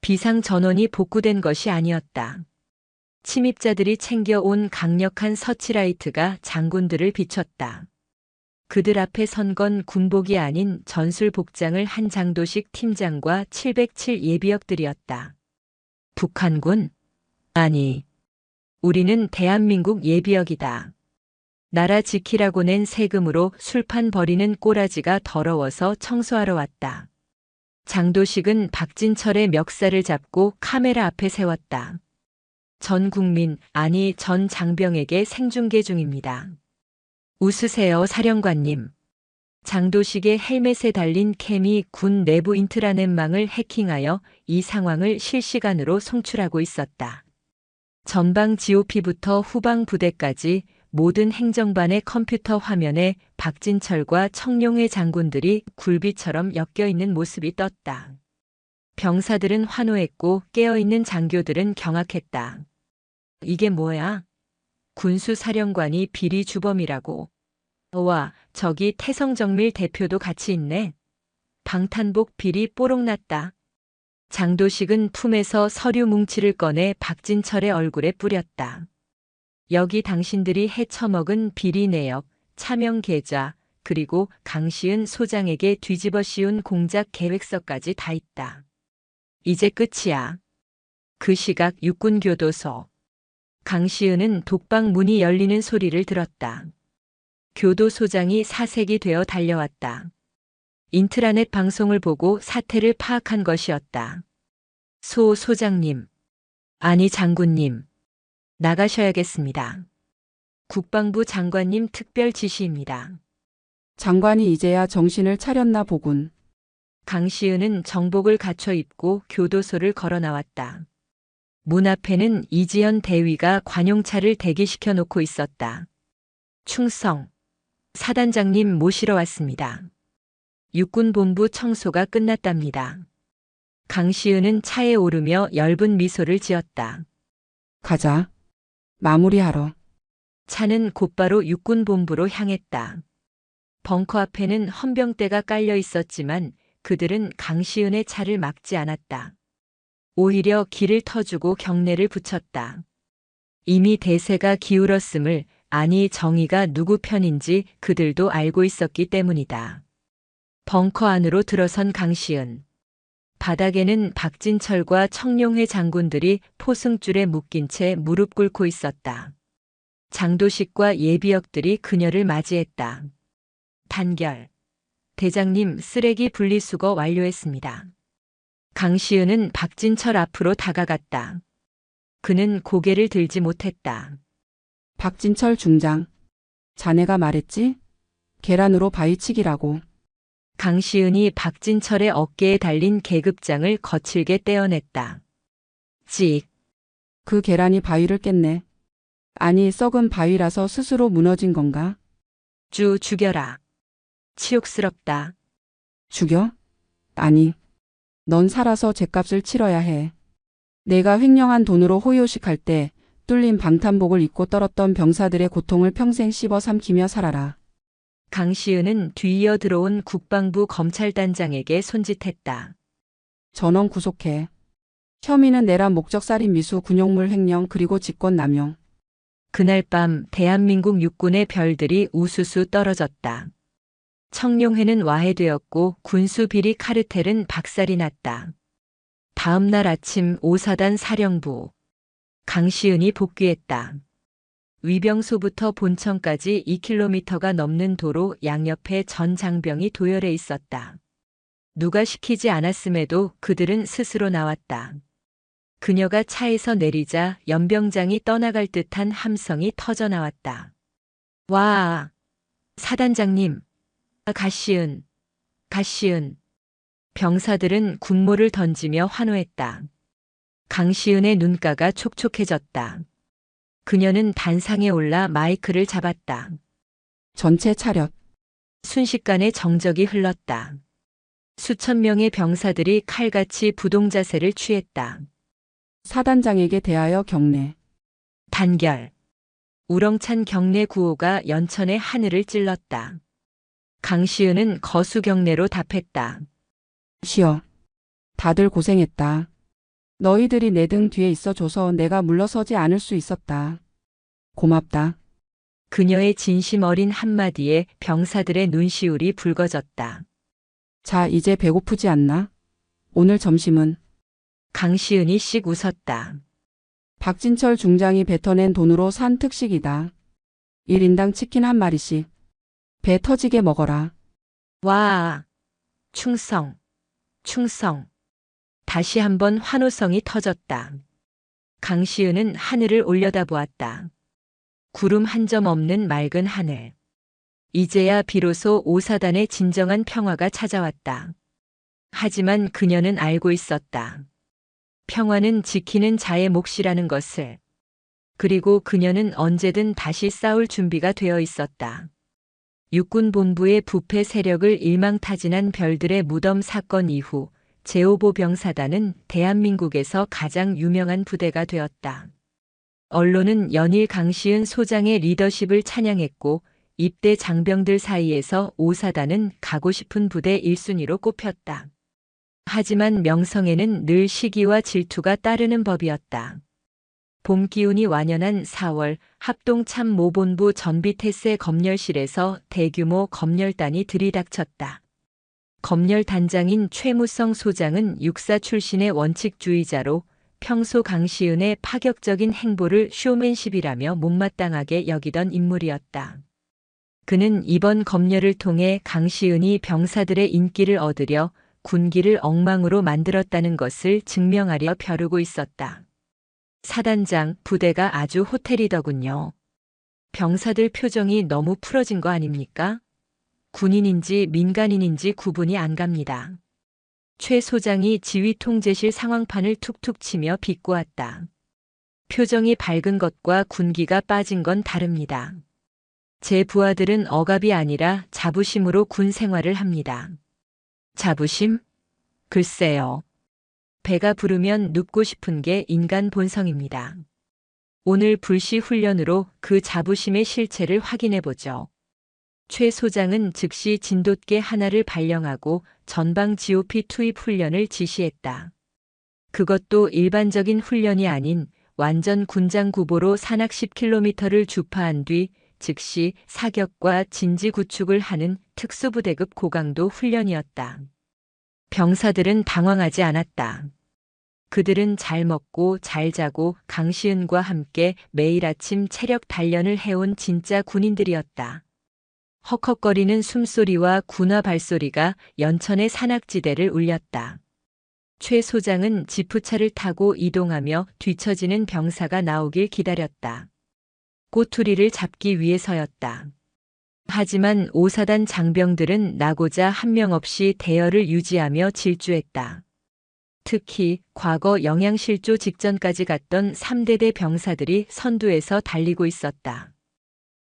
A: 비상 전원이 복구된 것이 아니었다. 침입자들이 챙겨온 강력한 서치라이트가 장군들을 비췄다. 그들 앞에 선 건 군복이 아닌 전술 복장을 한 장도식 팀장과 707 예비역들이었다. 북한군? 아니, 우리는 대한민국 예비역이다. 나라 지키라고 낸 세금으로 술판 버리는 꼬라지가 더러워서 청소하러 왔다. 장도식은 박진철의 멱살을 잡고 카메라 앞에 세웠다. 전 국민, 아니 전 장병에게 생중계 중입니다. 웃으세요, 사령관님. 장도식의 헬멧에 달린 캠이 군 내부 인트라넷망을 해킹하여 이 상황을 실시간으로 송출하고 있었다. 전방 GOP부터 후방 부대까지 모든 행정반의 컴퓨터 화면에 박진철과 청룡회 장군들이 굴비처럼 엮여있는 모습이 떴다. 병사들은 환호했고 깨어있는 장교들은 경악했다. 이게 뭐야? 군수사령관이 비리 주범이라고. 와, 저기 태성정밀 대표도 같이 있네. 방탄복 비리 뽀록났다. 장도식은 품에서 서류 뭉치를 꺼내 박진철의 얼굴에 뿌렸다. 여기 당신들이 헤쳐먹은 비리 내역, 차명 계좌, 그리고 강시은 소장에게 뒤집어 씌운 공작 계획서까지 다 있다. 이제 끝이야. 그 시각 육군교도소. 강시은은 독방 문이 열리는 소리를 들었다. 교도소장이 사색이 되어 달려왔다. 인트라넷 방송을 보고 사태를 파악한 것이었다. 소장님. 아니 장군님. 나가셔야겠습니다. 국방부 장관님 특별 지시입니다.
B: 장관이 이제야 정신을 차렸나 보군.
A: 강시은은 정복을 갖춰 입고 교도소를 걸어 나왔다. 문 앞에는 이지연 대위가 관용차를 대기시켜 놓고 있었다. 충성. 사단장님 모시러 왔습니다. 육군본부 청소가 끝났답니다. 강시은은 차에 오르며 엷은 미소를 지었다.
B: 가자. 마무리하러.
A: 차는 곧바로 육군본부로 향했다. 벙커 앞에는 헌병대가 깔려 있었지만 그들은 강시은의 차를 막지 않았다. 오히려 길을 터주고 경례를 붙였다. 이미 대세가 기울었음을, 아니 정의가 누구 편인지 그들도 알고 있었기 때문이다. 벙커 안으로 들어선 강시은. 바닥에는 박진철과 청룡회 장군들이 포승줄에 묶인 채 무릎 꿇고 있었다. 장도식과 예비역들이 그녀를 맞이했다. 단결. 대장님, 쓰레기 분리수거 완료했습니다. 강시은은 박진철 앞으로 다가갔다. 그는 고개를 들지 못했다.
B: 박진철 중장. 자네가 말했지? 계란으로 바위치기라고.
A: 강시은이 박진철의 어깨에 달린 계급장을 거칠게 떼어냈다. 찍.
B: 그 계란이 바위를 깼네. 아니, 썩은 바위라서 스스로 무너진 건가?
A: 주 죽여라. 치욕스럽다.
B: 죽여? 아니. 넌 살아서 죗값을 치러야 해. 내가 횡령한 돈으로 호요식할 때 뚫린 방탄복을 입고 떨었던 병사들의 고통을 평생 씹어 삼키며 살아라.
A: 강시은은 뒤이어 들어온 국방부 검찰단장에게 손짓했다.
B: 전원 구속해. 혐의는 내란 목적살인 미수 군용물 횡령 그리고 직권남용.
A: 그날 밤 대한민국 육군의 별들이 우수수 떨어졌다. 청룡회는 와해되었고 군수비리 카르텔은 박살이 났다. 다음 날 아침 5사단 사령부. 강시은이 복귀했다. 위병소부터 본청까지 2km가 넘는 도로 양옆에 전 장병이 도열해 있었다. 누가 시키지 않았음에도 그들은 스스로 나왔다. 그녀가 차에서 내리자 연병장이 떠나갈 듯한 함성이 터져 나왔다. 와! 사단장님! 가시은! 가시은! 병사들은 군모를 던지며 환호했다. 강시은의 눈가가 촉촉해졌다. 그녀는 단상에 올라 마이크를 잡았다.
B: 전체 차렷.
A: 순식간에 정적이 흘렀다. 수천 명의 병사들이 칼같이 부동자세를 취했다.
B: 사단장에게 대하여 경례.
A: 단결. 우렁찬 경례 구호가 연천의 하늘을 찔렀다. 강시은은 거수 경례로 답했다.
B: 쉬어. 다들 고생했다. 너희들이 내 등 뒤에 있어줘서 내가 물러서지 않을 수 있었다. 고맙다.
A: 그녀의 진심 어린 한마디에 병사들의 눈시울이 붉어졌다.
B: 자, 이제 배고프지 않나? 오늘 점심은?
A: 강시은이 씩 웃었다.
B: 박진철 중장이 뱉어낸 돈으로 산 특식이다. 1인당 치킨 한 마리씩. 배 터지게 먹어라.
A: 와! 충성! 충성! 다시 한번 환호성이 터졌다. 강시은은 하늘을 올려다보았다. 구름 한 점 없는 맑은 하늘. 이제야 비로소 5사단의 진정한 평화가 찾아왔다. 하지만 그녀는 알고 있었다. 평화는 지키는 자의 몫이라는 것을. 그리고 그녀는 언제든 다시 싸울 준비가 되어 있었다. 육군본부의 부패 세력을 일망타진한 별들의 무덤 사건 이후 제5보 병사단은 대한민국에서 가장 유명한 부대가 되었다. 언론은 연일 강시은 소장의 리더십을 찬양했고 입대 장병들 사이에서 5사단은 가고 싶은 부대 1순위로 꼽혔다. 하지만 명성에는 늘 시기와 질투가 따르는 법이었다. 봄 기운이 완연한 4월 합동참모본부 전비태세 검열실에서 대규모 검열단이 들이닥쳤다. 검열단장인 최무성 소장은 육사 출신의 원칙주의자로 평소 강시은의 파격적인 행보를 쇼맨십이라며 못마땅하게 여기던 인물이었다. 그는 이번 검열을 통해 강시은이 병사들의 인기를 얻으려 군기를 엉망으로 만들었다는 것을 증명하려 벼르고 있었다. 사단장, 부대가 아주 호텔이더군요. 병사들 표정이 너무 풀어진 거 아닙니까? 군인인지 민간인인지 구분이 안 갑니다. 최 소장이 지휘 통제실 상황판을 툭툭 치며 비꼬았다. 표정이 밝은 것과 군기가 빠진 건 다릅니다. 제 부하들은 억압이 아니라 자부심으로 군 생활을 합니다. 자부심? 글쎄요. 배가 부르면 눕고 싶은 게 인간 본성입니다. 오늘 불시 훈련으로 그 자부심의 실체를 확인해 보죠. 최 소장은 즉시 진돗개 하나를 발령하고 전방 GOP 투입 훈련을 지시했다. 그것도 일반적인 훈련이 아닌 완전 군장 구보로 산악 10km를 주파한 뒤 즉시 사격과 진지 구축을 하는 특수부대급 고강도 훈련이었다. 병사들은 당황하지 않았다. 그들은 잘 먹고 잘 자고 강시은과 함께 매일 아침 체력 단련을 해온 진짜 군인들이었다. 헉헉거리는 숨소리와 군화 발소리가 연천의 산악지대를 울렸다. 최 소장은 지프차를 타고 이동하며 뒤처지는 병사가 나오길 기다렸다. 꼬투리를 잡기 위해서였다. 하지만 5사단 장병들은 나고자 한 명 없이 대열을 유지하며 질주했다. 특히 과거 영양실조 직전까지 갔던 3대대 병사들이 선두에서 달리고 있었다.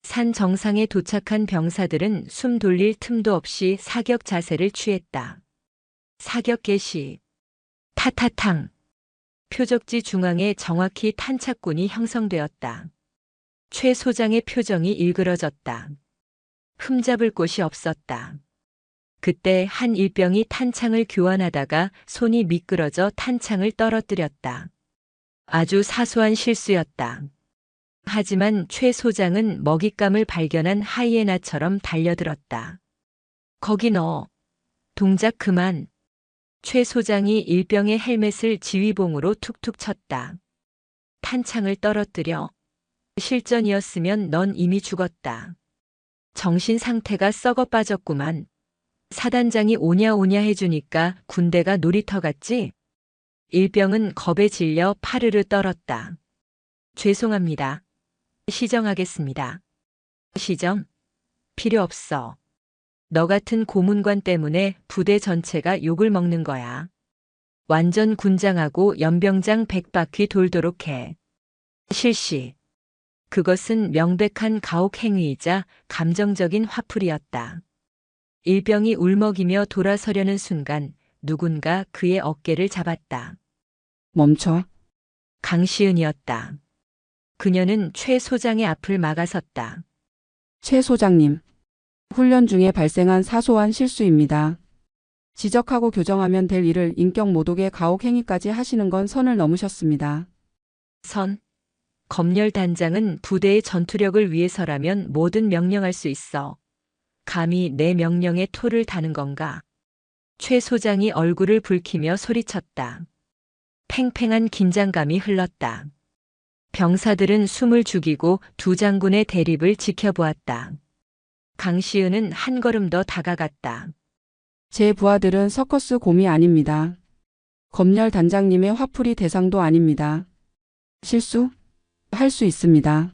A: 산 정상에 도착한 병사들은 숨 돌릴 틈도 없이 사격 자세를 취했다. 사격 개시. 타타탕. 표적지 중앙에 정확히 탄착군이 형성되었다. 최 소장의 표정이 일그러졌다. 흠잡을 곳이 없었다. 그때 한 일병이 탄창을 교환하다가 손이 미끄러져 탄창을 떨어뜨렸다. 아주 사소한 실수였다. 하지만 최 소장은 먹잇감을 발견한 하이에나처럼 달려들었다. 거기 너. 동작 그만. 최 소장이 일병의 헬멧을 지휘봉으로 툭툭 쳤다. 탄창을 떨어뜨려. 실전이었으면 넌 이미 죽었다. 정신 상태가 썩어 빠졌구만. 사단장이 오냐 오냐 해주니까 군대가 놀이터 같지? 일병은 겁에 질려 파르르 떨었다. 죄송합니다. 시정하겠습니다. 시정? 필요 없어. 너 같은 고문관 때문에 부대 전체가 욕을 먹는 거야. 완전 군장하고 연병장 100바퀴 돌도록 해. 실시. 그것은 명백한 가혹 행위이자 감정적인 화풀이였다. 일병이 울먹이며 돌아서려는 순간 누군가 그의 어깨를 잡았다.
B: 멈춰.
A: 강시은이었다. 그녀는 최 소장의 앞을 막아섰다.
B: 최 소장님. 훈련 중에 발생한 사소한 실수입니다. 지적하고 교정하면 될 일을 인격 모독의 가혹 행위까지 하시는 건 선을 넘으셨습니다.
A: 선. 검열 단장은 부대의 전투력을 위해서라면 뭐든 명령할 수 있어. 감히 내 명령에 토를 다는 건가? 최 소장이 얼굴을 붉히며 소리쳤다. 팽팽한 긴장감이 흘렀다. 병사들은 숨을 죽이고 두 장군의 대립을 지켜보았다. 강시은은 한 걸음 더 다가갔다.
B: 제 부하들은 서커스 곰이 아닙니다. 검열 단장님의 화풀이 대상도 아닙니다. 실수? 할 수 있습니다.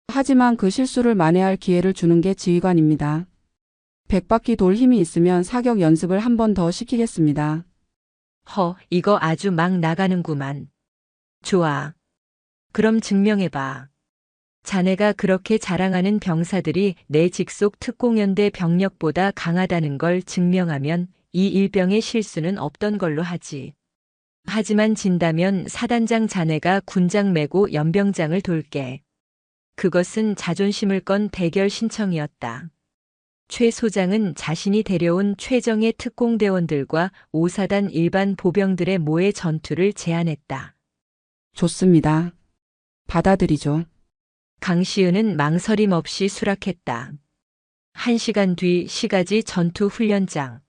B: 하지만 그 실수를 만회할 기회를 주는 게 지휘관입니다. 100바퀴 돌 힘이 있으면 사격 연습을 한 번 더 시키겠습니다.
A: 이거 아주 막 나가는구만. 좋아. 그럼 증명해봐. 자네가 그렇게 자랑하는 병사들이 내 직속 특공연대 병력보다 강하다는 걸 증명하면 이 일병의 실수는 없던 걸로 하지. 하지만 진다면 사단장 자네가 군장 메고 연병장을 돌게. 그것은 자존심을 건 대결 신청이었다. 최 소장은 자신이 데려온 최정예 특공대원들과 5사단 일반 보병들의 모의 전투를 제안했다.
B: 좋습니다. 받아들이죠.
A: 강시은은 망설임 없이 수락했다. 1시간 뒤 시가지 전투 훈련장.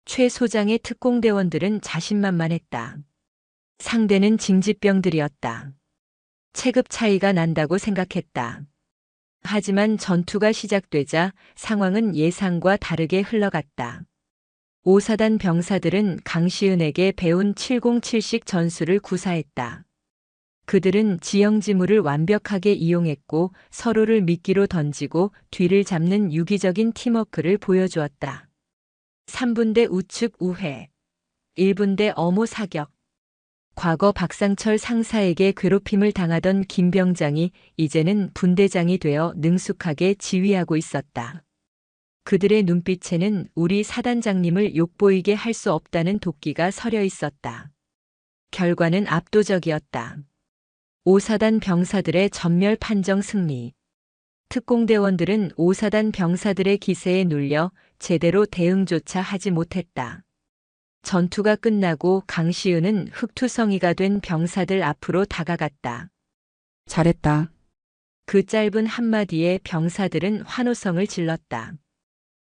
A: 최 소장의 특공대원들은 자신만만했다. 상대는 징집병들이었다. 체급 차이가 난다고 생각했다. 하지만 전투가 시작되자 상황은 예상과 다르게 흘러갔다. 5사단 병사들은 강시은에게 배운 707식 전술을 구사했다. 그들은 지형지물을 완벽하게 이용했고 서로를 미끼로 던지고 뒤를 잡는 유기적인 팀워크를 보여주었다. 3분대 우측 우회, 1분대 어모 사격. 과거 박상철 상사에게 괴롭힘을 당하던 김 병장이 이제는 분대장이 되어 능숙하게 지휘하고 있었다. 그들의 눈빛에는 우리 사단장님을 욕보이게 할 수 없다는 도끼가 서려 있었다. 결과는 압도적이었다. 5사단 병사들의 전멸 판정 승리. 특공대원들은 5사단 병사들의 기세에 눌려 제대로 대응조차 하지 못했다. 전투가 끝나고 강시은은 흑투성이가 된 병사들 앞으로 다가갔다.
B: 잘했다.
A: 그 짧은 한마디에 병사들은 환호성을 질렀다.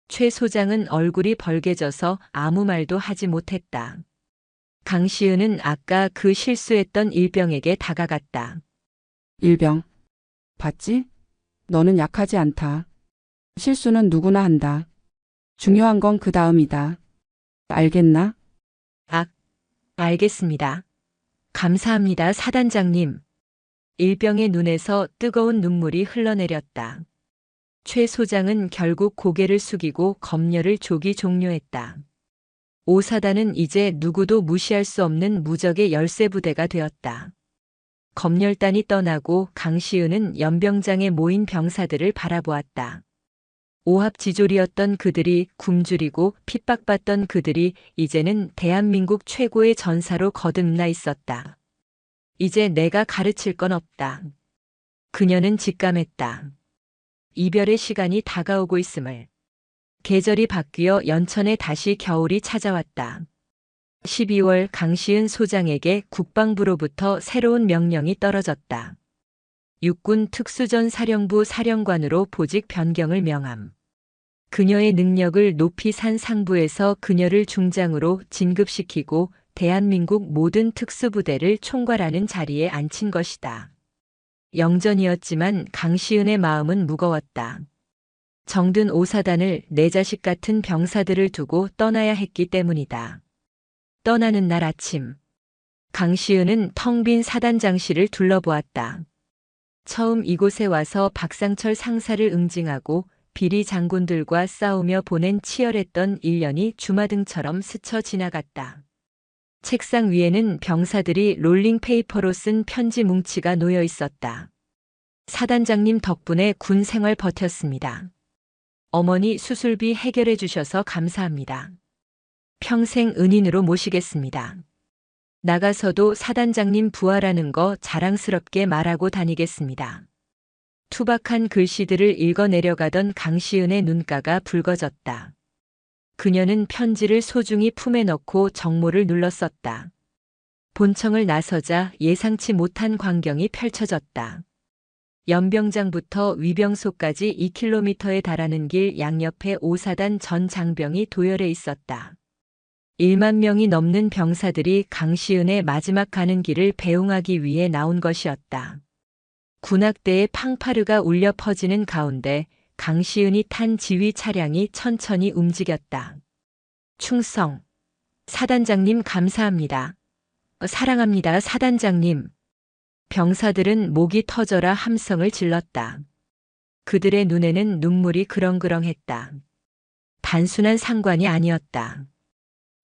A: 최 소장은 얼굴이 벌개져서 아무 말도 하지 못했다. 강시은은 아까 그 실수했던 일병에게 다가갔다.
B: 일병. 봤지? 너는 약하지 않다. 실수는 누구나 한다. 중요한 건 그 다음이다. 알겠나?
A: 알겠습니다. 감사합니다, 사단장님. 일병의 눈에서 뜨거운 눈물이 흘러내렸다. 최 소장은 결국 고개를 숙이고 검열을 조기 종료했다. 오사단은 이제 누구도 무시할 수 없는 무적의 열세부대가 되었다. 검열단이 떠나고 강시은은 연병장에 모인 병사들을 바라보았다. 오합지졸이었던 그들이 굶주리고 핍박받던 그들이 이제는 대한민국 최고의 전사로 거듭나 있었다. 이제 내가 가르칠 건 없다. 그녀는 직감했다. 이별의 시간이 다가오고 있음을. 계절이 바뀌어 연천에 다시 겨울이 찾아왔다. 12월 강시은 소장에게 국방부로부터 새로운 명령이 떨어졌다. 육군 특수전 사령부 사령관으로 보직 변경을 명함. 그녀의 능력을 높이 산 상부에서 그녀를 중장으로 진급시키고 대한민국 모든 특수부대를 총괄하는 자리에 앉힌 것이다. 영전이었지만 강시은의 마음은 무거웠다. 정든 오사단을 내 자식 같은 병사들을 두고 떠나야 했기 때문이다. 떠나는 날 아침, 강시은은 텅 빈 사단장실을 둘러보았다. 처음 이곳에 와서 박상철 상사를 응징하고 비리 장군들과 싸우며 보낸 치열했던 1년이 주마등처럼 스쳐 지나갔다. 책상 위에는 병사들이 롤링페이퍼로 쓴 편지 뭉치가 놓여 있었다. 사단장님 덕분에 군 생활 버텼습니다. 어머니 수술비 해결해 주셔서 감사합니다. 평생 은인으로 모시겠습니다. 나가서도 사단장님 부하라는 거 자랑스럽게 말하고 다니겠습니다. 투박한 글씨들을 읽어내려가던 강시은의 눈가가 붉어졌다. 그녀는 편지를 소중히 품에 넣고 정모를 눌렀었다. 본청을 나서자 예상치 못한 광경이 펼쳐졌다. 연병장부터 위병소까지 2km에 달하는 길 양옆에 오사단 전 장병이 도열해 있었다. 1만 명이 넘는 병사들이 강시은의 마지막 가는 길을 배웅하기 위해 나온 것이었다. 군악대의 팡파르가 울려 퍼지는 가운데 강시은이 탄 지휘 차량이 천천히 움직였다. 충성. 사단장님 감사합니다. 사랑합니다, 사단장님. 병사들은 목이 터져라 함성을 질렀다. 그들의 눈에는 눈물이 그렁그렁했다. 단순한 상관이 아니었다.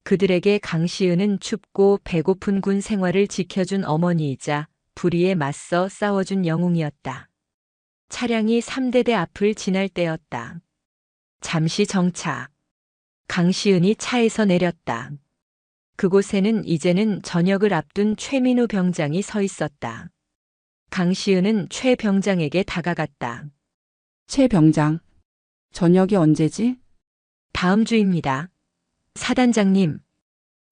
A: 그들에게 강시은은 춥고 배고픈 군 생활을 지켜준 어머니이자 불의에 맞서 싸워준 영웅이었다. 차량이 3대대 앞을 지날 때였다. 잠시 정차. 강시은이 차에서 내렸다. 그곳에는 이제는 저녁을 앞둔 최민우 병장이 서 있었다. 강시은은 최 병장에게 다가갔다.
B: 최 병장. 저녁이 언제지?
A: 다음 주입니다. 사단장님.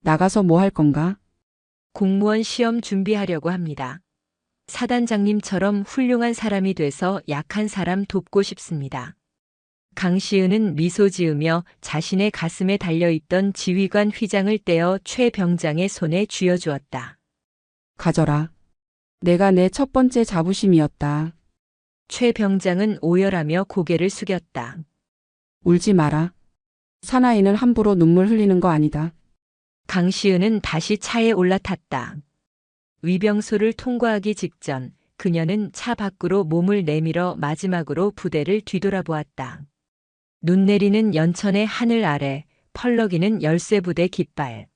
B: 나가서 뭐 할 건가?
A: 공무원 시험 준비하려고 합니다. 사단장님처럼 훌륭한 사람이 돼서 약한 사람 돕고 싶습니다. 강시은은 미소 지으며 자신의 가슴에 달려있던 지휘관 휘장을 떼어 최 병장의 손에 쥐어주었다.
B: 가져라. 내가 내 첫 번째 자부심이었다.
A: 최 병장은 오열하며 고개를 숙였다.
B: 울지 마라. 사나이는 함부로 눈물 흘리는 거 아니다.
A: 강시은은 다시 차에 올라탔다. 위병소를 통과하기 직전 그녀는 차 밖으로 몸을 내밀어 마지막으로 부대를 뒤돌아보았다. 눈 내리는 연천의 하늘 아래 펄럭이는 열쇠부대 깃발.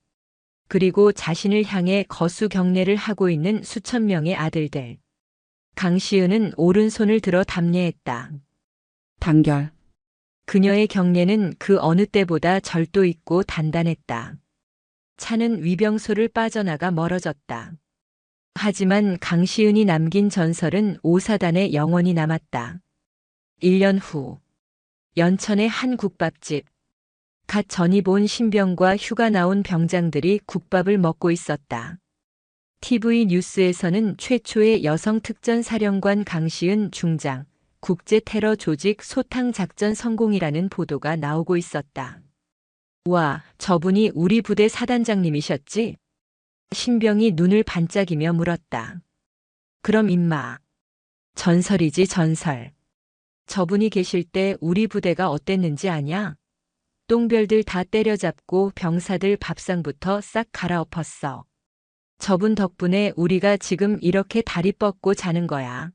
A: 그리고 자신을 향해 거수 경례를 하고 있는 수천 명의 아들들. 강시은은 오른손을 들어 답례했다.
B: 단결.
A: 그녀의 경례는 그 어느 때보다 절도 있고 단단했다. 차는 위병소를 빠져나가 멀어졌다. 하지만 강시은이 남긴 전설은 오사단에 영원히 남았다. 1년 후, 연천의 한 국밥집. 갓 전입 온 신병과 휴가 나온 병장들이 국밥을 먹고 있었다. TV 뉴스에서는 최초의 여성 특전사령관 강시은 중장, 국제 테러 조직 소탕 작전 성공이라는 보도가 나오고 있었다. 와, 저분이 우리 부대 사단장님이셨지? 신병이 눈을 반짝이며 물었다. 그럼 임마. 전설이지 전설. 저분이 계실 때 우리 부대가 어땠는지 아냐? 똥별들 다 때려잡고 병사들 밥상부터 싹 갈아엎었어. 저분 덕분에 우리가 지금 이렇게 다리 뻗고 자는 거야.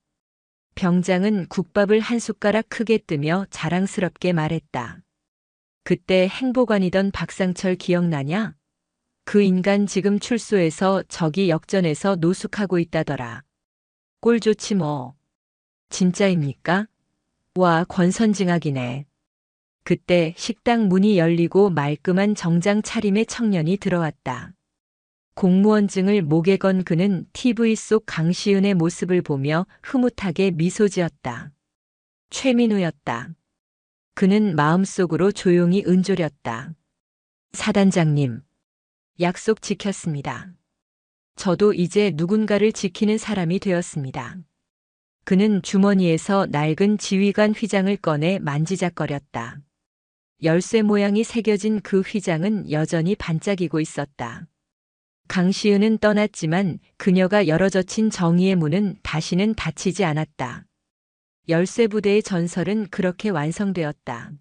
A: 병장은 국밥을 한 숟가락 크게 뜨며 자랑스럽게 말했다. 그때 행보관이던 박상철 기억나냐? 그 인간 지금 출소해서 저기 역전에서 노숙하고 있다더라. 꼴 좋지 뭐. 진짜입니까? 와, 권선징악이네. 그때 식당 문이 열리고 말끔한 정장 차림의 청년이 들어왔다. 공무원증을 목에 건 그는 TV 속 강시은의 모습을 보며 흐뭇하게 미소 지었다. 최민우였다. 그는 마음속으로 조용히 은조렸다. 사단장님, 약속 지켰습니다. 저도 이제 누군가를 지키는 사람이 되었습니다. 그는 주머니에서 낡은 지휘관 휘장을 꺼내 만지작거렸다. 열쇠 모양이 새겨진 그 휘장은 여전히 반짝이고 있었다. 강시은은 떠났지만 그녀가 열어젖힌 정의의 문은 다시는 닫히지 않았다. 열쇠 부대의 전설은 그렇게 완성되었다.